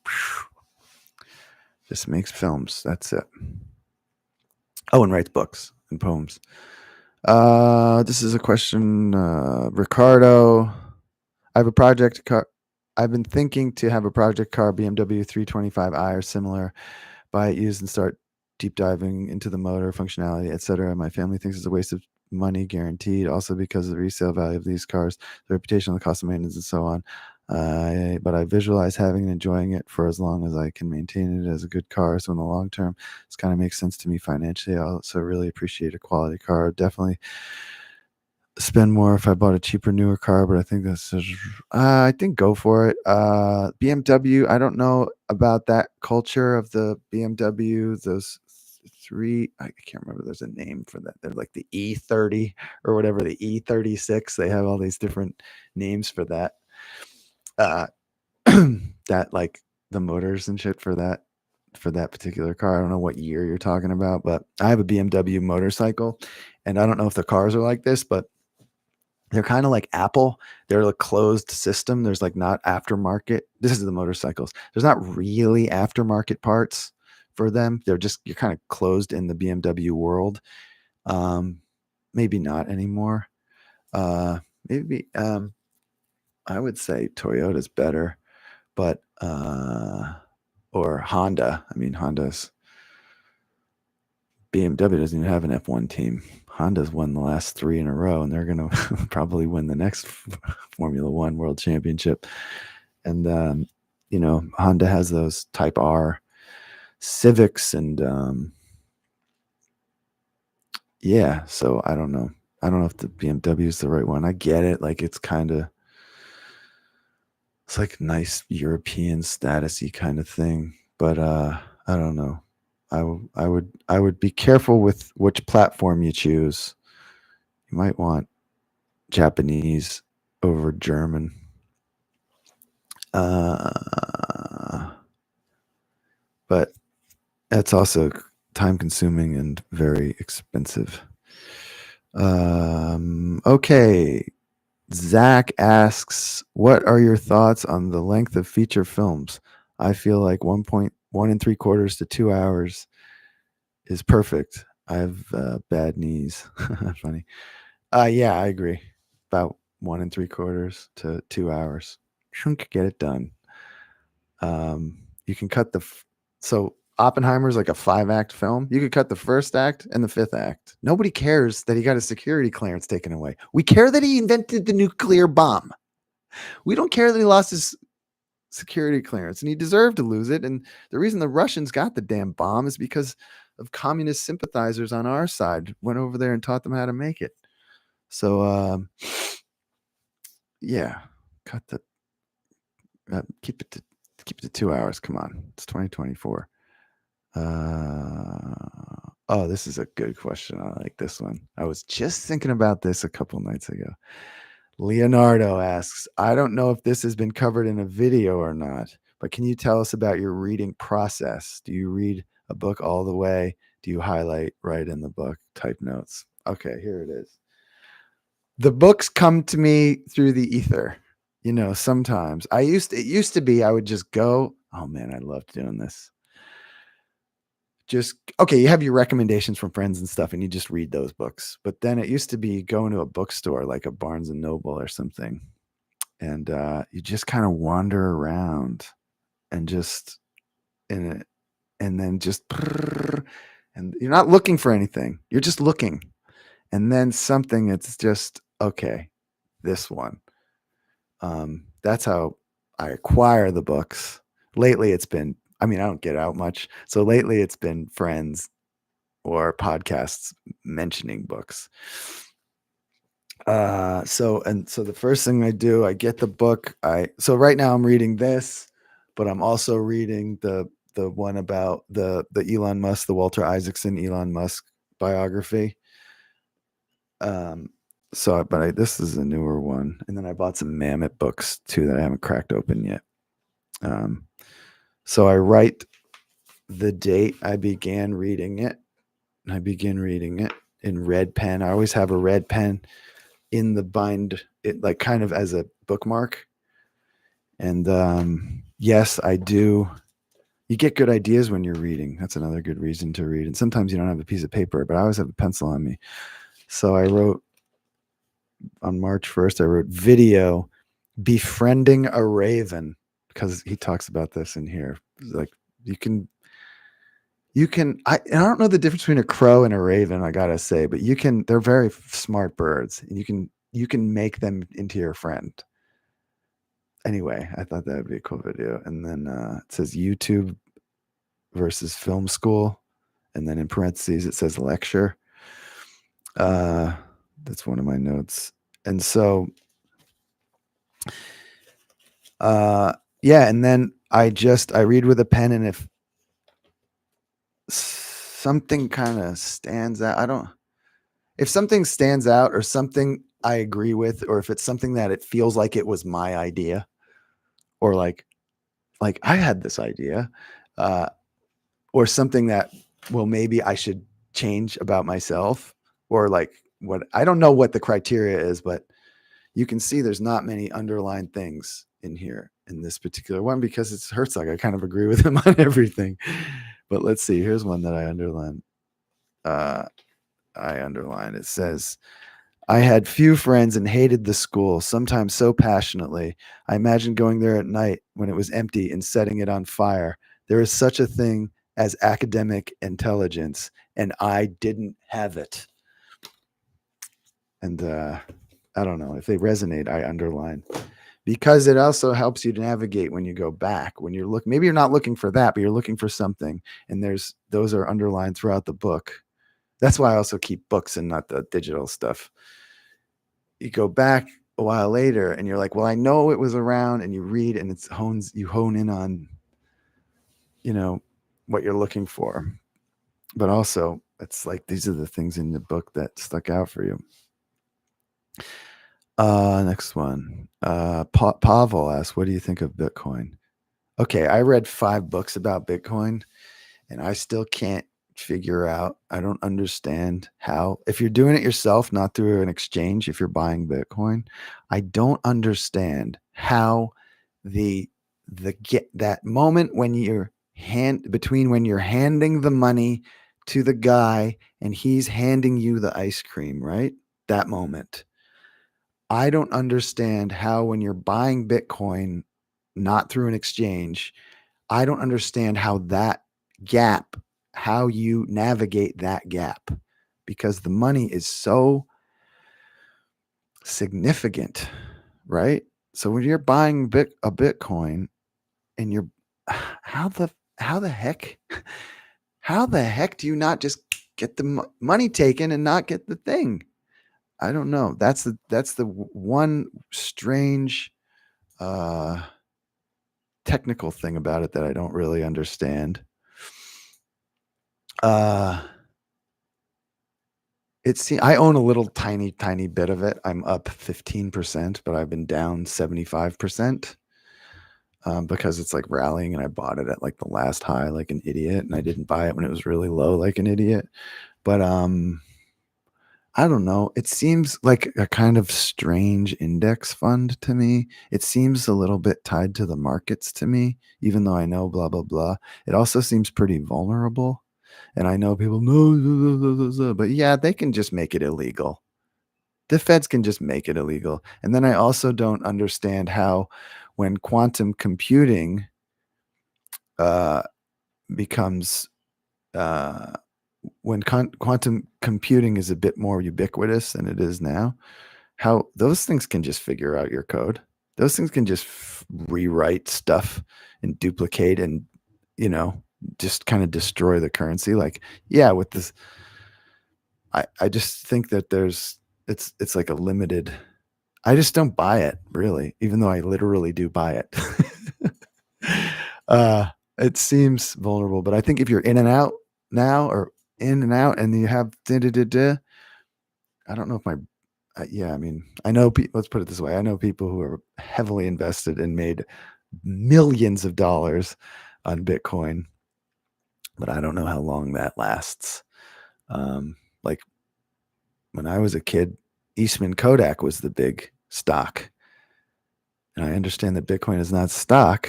makes films. That's it. Oh, and writes books and poems. This is a question, Ricardo. I have a project car. I've been thinking to have a project car, BMW 325i or similar, buy it used and start deep diving into the motor, functionality, etc. My family thinks it's a waste of money, guaranteed. Also because of the resale value of these cars, the reputation, the cost of maintenance, and so on. But I visualize having and enjoying it for as long as I can maintain it as a good car. So in the long term, this kind of makes sense to me financially. I also really appreciate a quality car. Definitely spend more if I bought a cheaper, newer car, but I think I think go for it. BMW, I don't know about that culture of the BMW, those three, I can't remember, there's a name for that. They're like the E30 or whatever, the E36. They have all these different names for that. That, like, the motors and shit for that particular car. I don't know what year you're talking about, but I have a BMW motorcycle, and I don't know if the cars are like this, but they're kind of like Apple. They're a closed system. There's like not aftermarket. This is the motorcycles. There's not really aftermarket parts for them. You're kind of closed in the BMW world. Maybe not anymore. Maybe I would say Toyota's better, but or Honda. I mean, BMW doesn't even have an F1 team. Honda's won the last 3 in a row, and they're going to probably win the next Formula One World Championship. And, Honda has those Type R Civics, and yeah, so I don't know. I don't know if the BMW is the right one. I get it. Like, it's like nice European status-y kind of thing. But I don't know. I would be careful with which platform you choose. You might want Japanese over German. But that's also time consuming and very expensive. Okay. Zach asks, what are your thoughts on the length of feature films? I feel like 1.1 3/4 to 2 hours is perfect. I have bad knees. Funny. Yeah, I agree. About 1 3/4 to 2 hours. Shunk, get it done. You can cut so Oppenheimer's like a 5-act film. You could cut the first act and the 5th act. Nobody cares that he got his security clearance taken away. We care that he invented the nuclear bomb. We don't care that he lost his security clearance, and he deserved to lose it. And the reason the Russians got the damn bomb is because of communist sympathizers on our side went over there and taught them how to make it. So yeah, keep it to 2 hours. Come on, it's 2024. Oh, this is a good question. I like this one. I was just thinking about this a couple nights ago. Leonardo asks, I don't know if this has been covered in a video or not, but can you tell us about your reading process? Do you read a book all the way? Do you highlight right in the book, type notes? Okay, here it is. The books come to me through the ether. Sometimes it used to be I would just go Oh man, I loved doing this. Just okay, you have your recommendations from friends and stuff, and you just read those books. But then it used to be going to a bookstore like a Barnes and Noble or something, and you just kind of wander around and just in it, and then just and you're not looking for anything. You're just looking, and then something. It's just okay. This one. That's how I acquire the books. Lately, it's been. I mean, I don't get out much, so lately it's been friends or podcasts mentioning books. So the first thing I do, I get the book. So right now I'm reading this, but I'm also reading the one about the Elon Musk, the Walter Isaacson Elon Musk biography. This is a newer one, and then I bought some Mammoth books too that I haven't cracked open yet. So I write the date I began reading it. I begin reading it in red pen. I always have a red pen in the bind, it like kind of as a bookmark. And yes, I do. You get good ideas when you're reading. That's another good reason to read. And sometimes you don't have a piece of paper, but I always have a pencil on me. So I wrote on March 1st, I wrote video befriending a raven, because he talks about this in here. Like I don't know the difference between a crow and a raven, I gotta say, but they're very smart birds, and you can make them into your friend. Anyway, I thought that would be a cool video. And then it says YouTube versus film school, and then in parentheses it says lecture. That's one of my notes. And so yeah, and then I read with a pen, and if something kind of stands out, if something stands out or something I agree with, or if it's something that it feels like it was my idea, or like I had this idea, or something that, well, maybe I should change about myself, or like what, I don't know what the criteria is, but you can see there's not many underlined things in here in this particular one, because it's Herzog. I kind of agree with him on everything. But let's see. Here's one that I underlined. It says, I had few friends and hated the school, sometimes so passionately. I imagined going there at night when it was empty and setting it on fire. There is such a thing as academic intelligence, and I didn't have it. And I don't know if they resonate. I underline, because it also helps you to navigate when you go back. When you're maybe you're not looking for that, but you're looking for something, and those are underlined throughout the book. That's why I also keep books and not the digital stuff. You go back a while later and you're like, well, I know it was around, and you read, and you hone in on, what you're looking for. But also it's like, these are the things in the book that stuck out for you. Next one. Pavel asks, what do you think of Bitcoin? Okay, I read 5 books about Bitcoin, and I still can't figure out. I don't understand how, if you're doing it yourself, not through an exchange, if you're buying Bitcoin, I don't understand how that moment when when you're handing the money to the guy and he's handing you the ice cream, right? That moment. I don't understand how, when you're buying Bitcoin, not through an exchange, I don't understand how you navigate that gap, because the money is so significant, right? So when you're buying a Bitcoin, and you're, how the heck, how the heck do you not just get the money taken and not get the thing? I don't know. That's the one strange technical thing about it that I don't really understand. I own a little tiny bit of it. I'm up 15%, but I've been down 75%, because it's like rallying, and I bought it at like the last high like an idiot, and I didn't buy it when it was really low like an idiot. But I don't know. It seems like a kind of strange index fund to me. It seems a little bit tied to the markets to me, even though I know blah, blah, blah. It also seems pretty vulnerable. And I know people, no, blah, blah, blah, blah," but yeah, they can just make it illegal. The feds can just make it illegal. And then I also don't understand how when quantum computing uh, becomes uh, when quantum computing is a bit more ubiquitous than it is now, how those things can just figure out your code. Those things can just rewrite stuff and duplicate and, you know, just kind of destroy the currency. Like, yeah, with this, I just think that it's like a limited. I just don't buy it really, even though I literally do buy it. uh, it seems vulnerable, but I think if you're in and out now or in and out and you have I don't know if my yeah, I mean, I know let's put it this way. I know people who are heavily invested and made millions of dollars on Bitcoin, but I don't know how long that lasts. Like when I was a kid, Eastman Kodak was the big stock. And I understand that Bitcoin is not stock,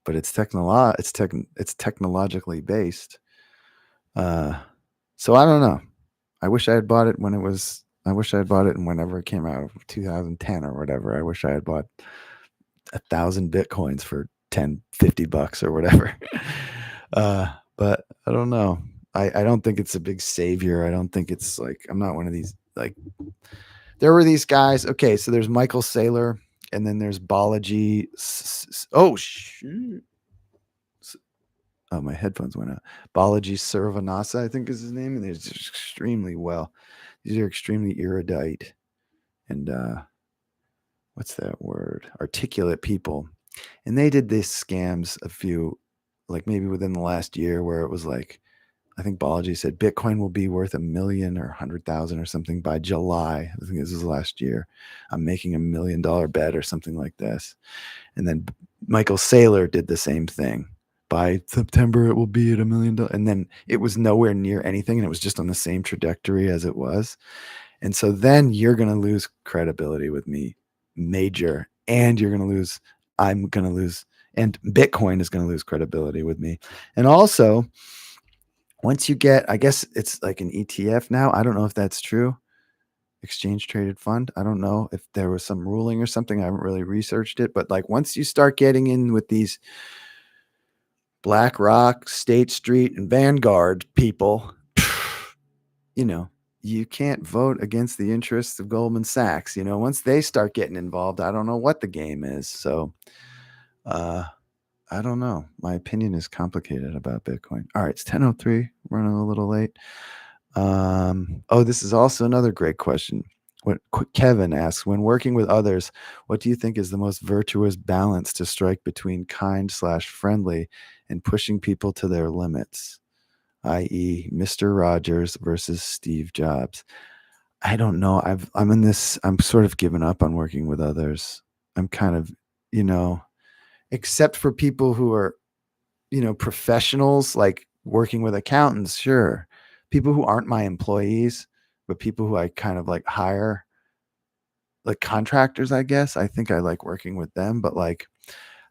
but it's technologically based. Uh, so I don't know. I wish I had bought it when it was. I wish I had bought it whenever it came out, 2010 or whatever. I wish I had bought 1,000 bitcoins for 10, $50 or whatever. But I don't know. I don't think it's a big savior. I don't think it's like I'm not one of these like there were these guys. Okay, so there's Michael Saylor, and then there's Balaji. Oh shoot! Oh, my headphones went out. Balaji Srivanasa, I think is his name, and they're just extremely well. These are extremely erudite and what's that word? Articulate people, and they did these scams a few, like maybe within the last year, where it was like I think Balaji said Bitcoin will be worth 1,000,000 or 100,000 or something by July. I think this was last year. I'm making $1,000,000 bet or something like this. And then Michael Saylor did the same thing. By September, it will be at $1,000,000. And then it was nowhere near anything. And it was just on the same trajectory as it was. And so then you're going to lose credibility with me, major. And I'm going to lose, and Bitcoin is going to lose credibility with me. And also, once you get, I guess it's like an ETF now. I don't know if that's true. Exchange traded fund. I don't know if there was some ruling or something. I haven't really researched it, but like once you start getting in with these BlackRock, State Street, and Vanguard people, you know, you can't vote against the interests of Goldman Sachs. You know, once they start getting involved, I don't know what the game is. So, uh, I don't know. My opinion is complicated about Bitcoin. All right, it's 10:03. Running a little late. Oh, this is also another great question. What Kevin asks, when working with others, what do you think is the most virtuous balance to strike between kind/friendly and pushing people to their limits, i.e., Mr. Rogers versus Steve Jobs? I don't know. I'm sort of given up on working with others. I'm kind of, you know, except for people who are professionals like working with accountants, sure. People who aren't my employees, but people who I kind of like hire, like contractors, I guess. I think I like working with them, but like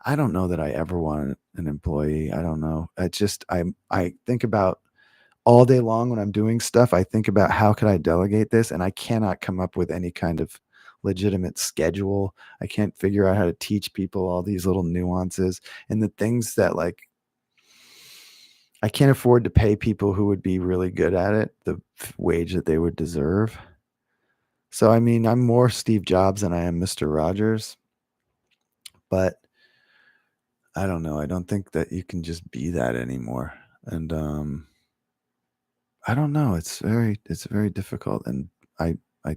I don't know that I ever want an employee. I don't know. I think about all day long when I'm doing stuff, I think about how could I delegate this, and I cannot come up with any kind of legitimate schedule. I can't figure out how to teach people all these little nuances and the things that like I can't afford to pay people who would be really good at it the wage that they would deserve. So, I mean, I'm more Steve Jobs than I am Mr. Rogers, but I don't know. I don't think that you can just be that anymore. And I don't know. It's very difficult, and I I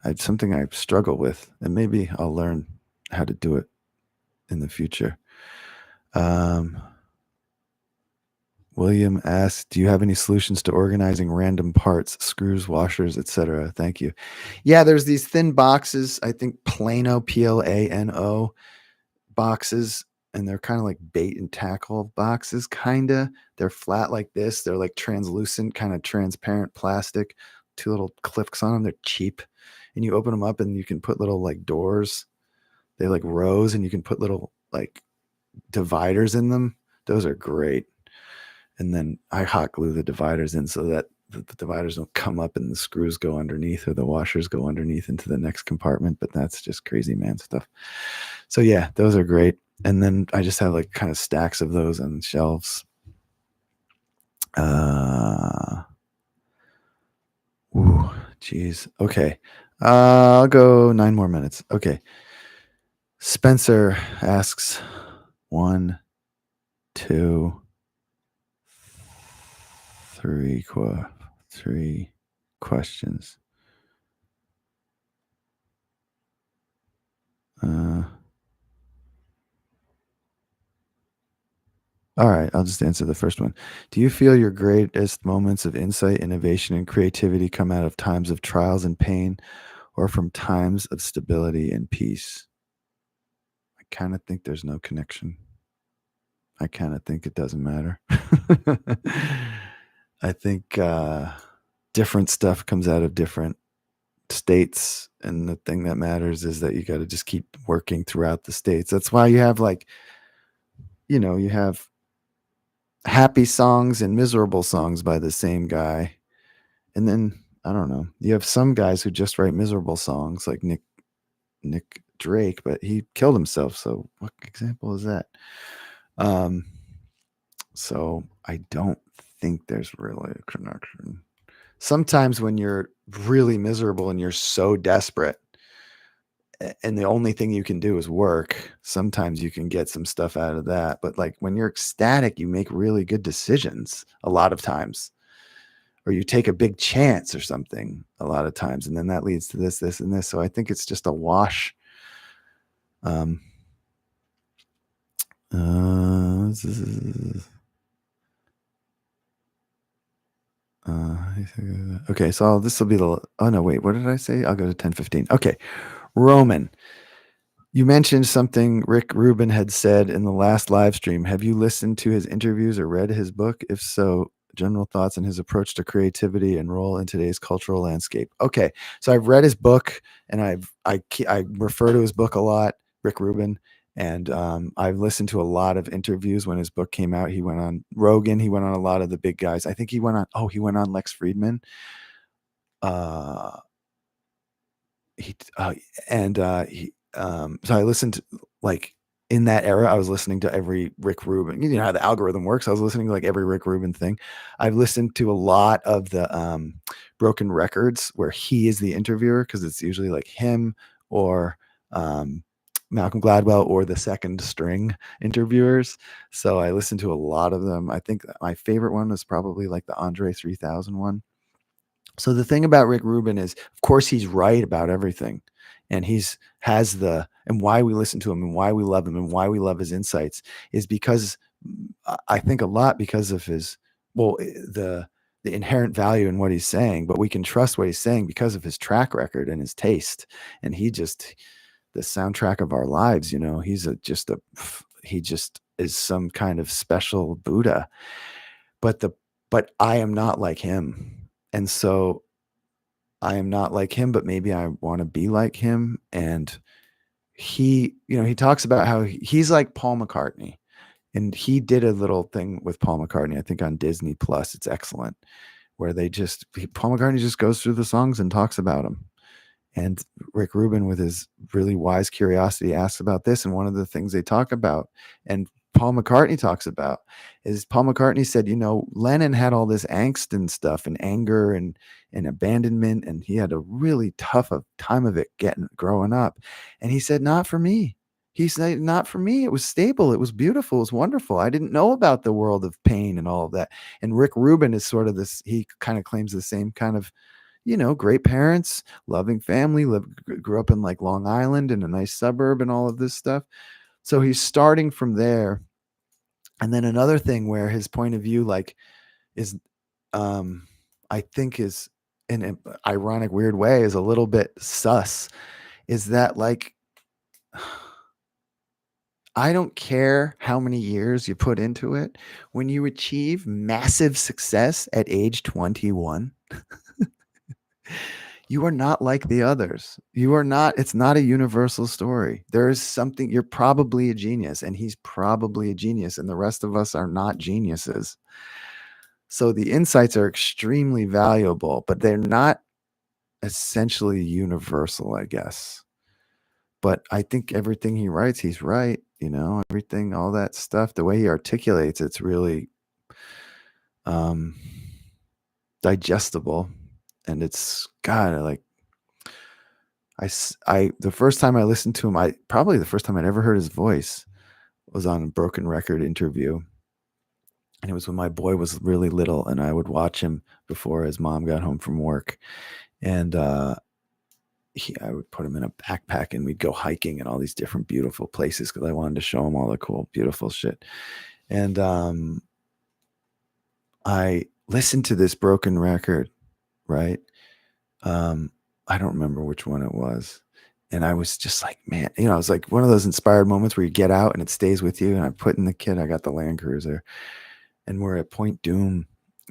it's something I struggle with, and maybe I'll learn how to do it in the future. Um, William asks, "Do you have any solutions to organizing random parts, screws, washers, etc.? Thank you." Yeah, there's these thin boxes. I think Plano, Plano boxes, and they're kind of like bait and tackle boxes. Kinda, they're flat like this. They're like translucent, kind of transparent plastic, two little clips on them. They're cheap, and you open them up, and you can put little like doors. They like rows, and you can put little like dividers in them. Those are great. And then I hot glue the dividers in so that the dividers don't come up and the screws go underneath or the washers go underneath into the next compartment. But that's just crazy man stuff. So yeah, those are great. And then I just have like kind of stacks of those on shelves. Ooh, geez. Okay. I'll go 9 more minutes. Okay. Spencer asks 1, 2, 3 questions. All right, I'll just answer the first one. Do you feel your greatest moments of insight, innovation, and creativity come out of times of trials and pain or from times of stability and peace? I kind of think there's no connection. I kind of think it doesn't matter. I think different stuff comes out of different states. And the thing that matters is that you got to just keep working throughout the states. That's why you have like, you have happy songs and miserable songs by the same guy. And then I don't know. You have some guys who just write miserable songs like Nick Drake, but he killed himself. So what example is that? So I don't think there's really a connection. Sometimes when you're really miserable and you're so desperate and the only thing you can do is work, sometimes you can get some stuff out of that. But like when you're ecstatic, you make really good decisions a lot of times, or you take a big chance or something a lot of times. And then that leads to this, this, and this. So I think it's just a wash. Okay, so this will be the, oh no, wait, what did I say? I'll go to 10:15. Okay, Roman, you mentioned something Rick Rubin had said in the last live stream. Have you listened to his interviews or read his book? If so, general thoughts on his approach to creativity and role in today's cultural landscape. Okay, so I've read his book, and I refer to his book a lot, Rick Rubin, and I've listened to a lot of interviews when his book came out. He went on Rogan. He went on a lot of the big guys. I think he went on. Oh, he went on Lex Friedman. He and he So I listened to, like, in that era I was listening to every Rick Rubin. You know how the algorithm works. I was listening to like every Rick Rubin thing. I've listened to a lot of the broken records where he is the interviewer, because it's usually like him or Malcolm Gladwell or the second string interviewers. So I listened to a lot of them. I think my favorite one was probably like the Andre 3000 one. So the thing about Rick Rubin is, of course, he's right about everything, and and why we listen to him and why we love him and why we love his insights is because I think a lot because of his, well, the inherent value in what he's saying, but we can trust what he's saying because of his track record and his taste, and the soundtrack of our lives. He just is some kind of special Buddha, but I am not like him. And so I am not like him, but maybe I want to be like him. And he talks about how he's like Paul McCartney. And he did a little thing with Paul McCartney, I think on Disney Plus. It's excellent, where Paul McCartney just goes through the songs and talks about them. And Rick Rubin, with his really wise curiosity, asks about this. And one of the things they talk about, and Paul McCartney talks about, is Paul McCartney said, Lennon had all this angst and stuff and anger and abandonment, and he had a really tough time of it growing up. And he said, not for me. He said, not for me. It was stable. It was beautiful. It was wonderful. I didn't know about the world of pain and all of that. And Rick Rubin is sort of this, he kind of claims the same kind of, great parents, loving family, grew up in like Long Island in a nice suburb and all of this stuff. So he's starting from there. And then another thing where his point of view, like, is, I think is in an ironic, weird way, is a little bit sus, is that like, I don't care how many years you put into it. When you achieve massive success at age 21, You are not like the others. You are not, it's not a universal story. There is something, you're probably a genius, and he's probably a genius, and the rest of us are not geniuses. So the insights are extremely valuable, but they're not essentially universal, I guess. But I think everything he writes, he's right. Everything, all that stuff, the way he articulates, it's really um, digestible, and it's God. Like the first time I listened to him, probably the first time I'd ever heard his voice was on a Broken Record interview, and it was when my boy was really little, and I would watch him before his mom got home from work, and I would put him in a backpack, and we'd go hiking in all these different beautiful places because I wanted to show him all the cool, beautiful shit. And I listened to this Broken Record, right? I don't remember which one it was. And I was just like, man, it was like one of those inspired moments where you get out and it stays with you. And I put in the kid, I got the Land Cruiser, and we're at Point Doom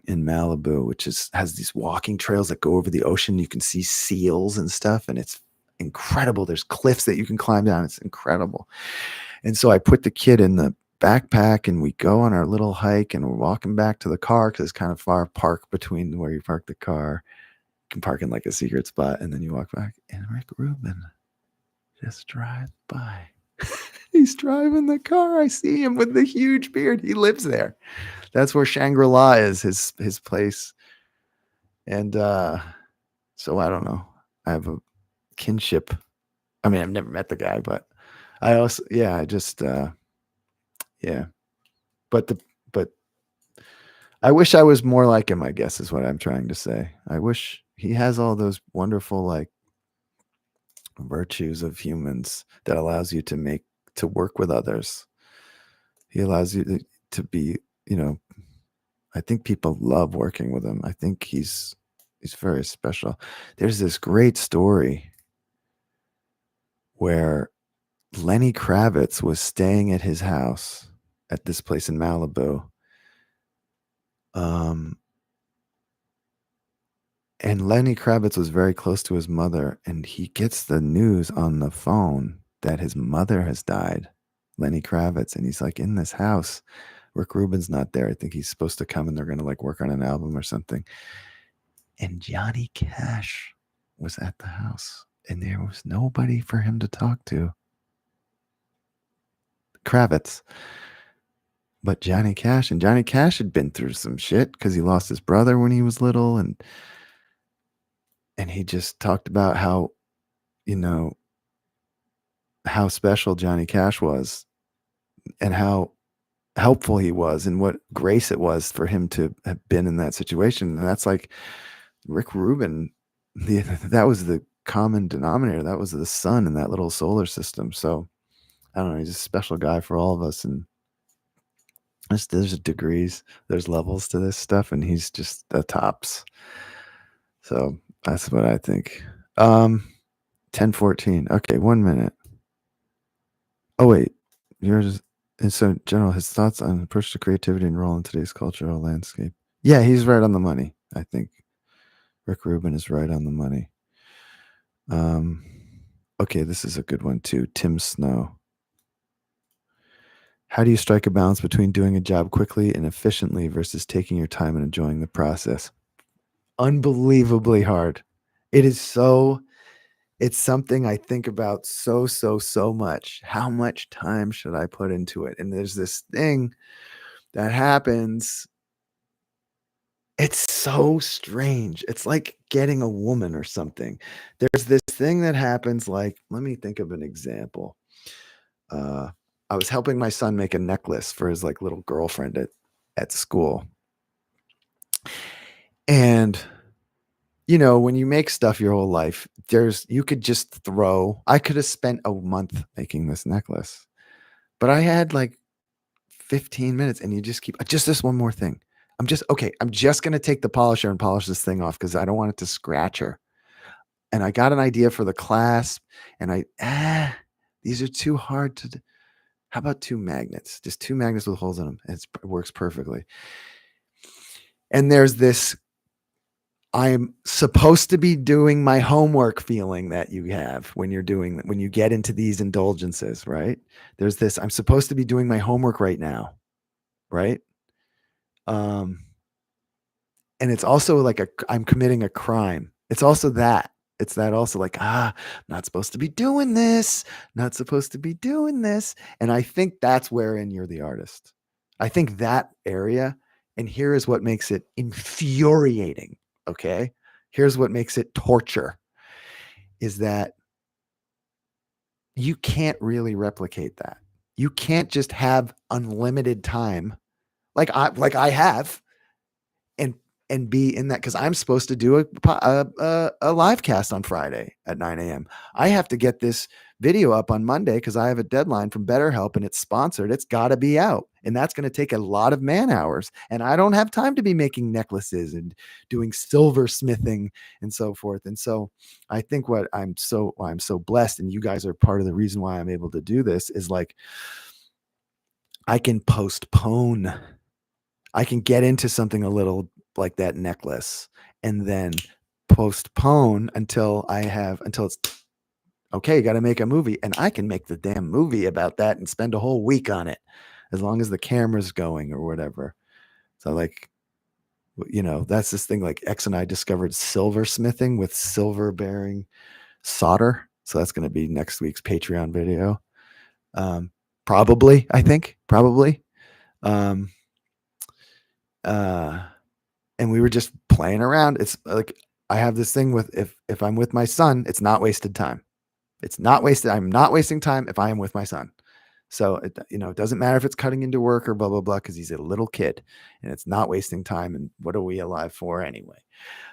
in Malibu, which has these walking trails that go over the ocean. You can see seals and stuff, and it's incredible. There's cliffs that you can climb down. It's incredible. And so I put the kid in the backpack, and we go on our little hike, and we're walking back to the car because it's kind of far park between where you park the car. You can park in like a secret spot, and then you walk back, and Rick Rubin just drives by. He's driving the car. I see him with the huge beard. He lives there. That's where Shangri-La is, his place. And so I don't know. I have a kinship. I mean, I've never met the guy, but I also, I just, yeah. But I wish I was more like him, I guess is what I'm trying to say. I wish he has all those wonderful, like, virtues of humans that allows you to work with others. He allows you to be, I think people love working with him. I think he's very special. There's this great story where Lenny Kravitz was staying at his house at this place in Malibu. And Lenny Kravitz was very close to his mother, and he gets the news on the phone that his mother has died, Lenny Kravitz, and he's like in this house. Rick Rubin's not there. I think he's supposed to come, and they're going to like work on an album or something. And Johnny Cash was at the house, and there was nobody for him to talk to. Kravitz. But Johnny Cash had been through some shit because he lost his brother when he was little, and he just talked about how, how special Johnny Cash was and how helpful he was and what grace it was for him to have been in that situation. And that's like Rick Rubin, that was the common denominator. That was the sun in that little solar system. So I don't know, he's a special guy for all of us. And there's degrees, there's levels to this stuff, and he's just the tops. So that's what I think. 10:14. Okay, 1 minute. Oh wait, yours. And so, general, his thoughts on approach to creativity and role in today's cultural landscape. Yeah, he's right on the money. I think Rick Rubin is right on the money. Okay, this is a good one too. Tim Snow. How do you strike a balance between doing a job quickly and efficiently versus taking your time and enjoying the process? Unbelievably hard. It's something I think about so much. How much time should I put into it? And there's this thing that happens. It's so strange. It's like getting a woman or something. There's this thing that happens, like, let me think of an example. I was helping my son make a necklace for his like little girlfriend at school. And when you make stuff your whole life, you could just I could have spent a month making this necklace, but I had like 15 minutes, and you just keep just this one more thing. I'm just going to take the polisher and polish this thing off because I don't want it to scratch her. And I got an idea for the clasp, and these are too hard to. How about 2 magnets? Just 2 magnets with holes in them. It works perfectly. And there's this I'm supposed to be doing my homework feeling that you have when you get into these indulgences, right? There's this, I'm supposed to be doing my homework right now, right? Um, and it's also like I'm committing a crime. It's also that. It's that also like, not supposed to be doing this, not supposed to be doing this. And I think that's wherein you're the artist. I think that area, and here is what makes it infuriating. Okay. Here's what makes it torture is that you can't really replicate that. You can't just have unlimited time like I have and be in that because I'm supposed to do a live cast on Friday at 9 a.m. I have to get this video up on Monday because I have a deadline from BetterHelp and it's sponsored. It's got to be out, and that's going to take a lot of man hours. And I don't have time to be making necklaces and doing silversmithing and so forth. And so, I think what I'm so blessed, and you guys are part of the reason why I'm able to do this is like I can postpone. I can get into something a little like that necklace and then postpone until it's okay, got to make a movie, and I can make the damn movie about that and spend a whole week on it as long as the camera's going or whatever. So like, that's this thing like X and I discovered silversmithing with silver bearing solder. So that's going to be next week's Patreon video. Probably, I think, probably. Um, and we were just playing around. It's like I have this thing with if I'm with my son, it's not wasted time. It's not wasted. I'm not wasting time if I am with my son. So it doesn't matter if it's cutting into work or blah blah blah because he's a little kid, and it's not wasting time. And what are we alive for anyway?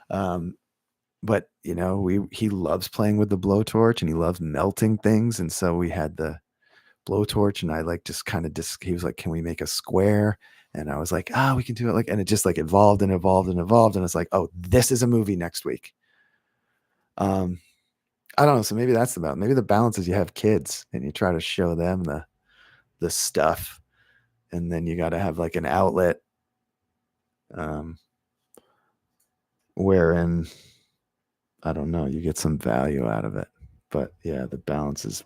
But he loves playing with the blowtorch and he loves melting things, and so we had the blowtorch, and I like just kind of he was like, can we make a square? And I was like, we can do it and it just like evolved and evolved and evolved, and it's like, oh, this is a movie next week. I don't know, so maybe that's maybe the balance is you have kids and you try to show them the stuff, and then you got to have like an outlet wherein, I don't know, you get some value out of it. But yeah, the balance is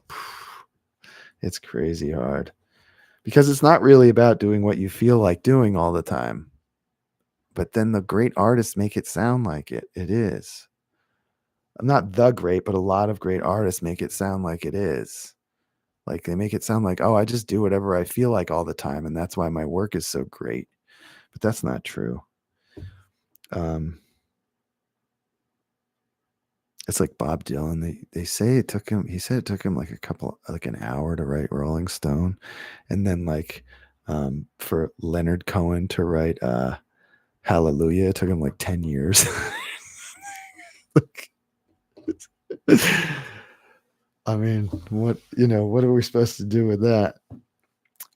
it's crazy hard. Because it's not really about doing what you feel like doing all the time. But then the great artists make it sound like it is. I'm not the great, but a lot of great artists make it sound like it is. Like they make it sound like, I just do whatever I feel like all the time, and that's why my work is so great. But that's not true. It's like Bob Dylan. They say it took him. He said it took him like an hour to write Rolling Stone, and then like for Leonard Cohen to write Hallelujah, it took him like 10 years. I mean, what are we supposed to do with that?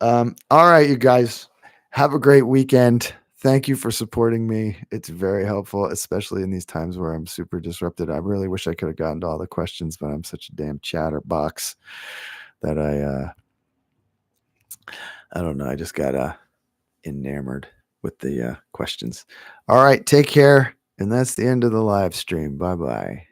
All right, you guys, have a great weekend. Thank you for supporting me. It's very helpful, especially in these times where I'm super disrupted. I really wish I could have gotten to all the questions, but I'm such a damn chatterbox that I don't know. I just got enamored with the questions. All right, take care. And that's the end of the live stream. Bye-bye.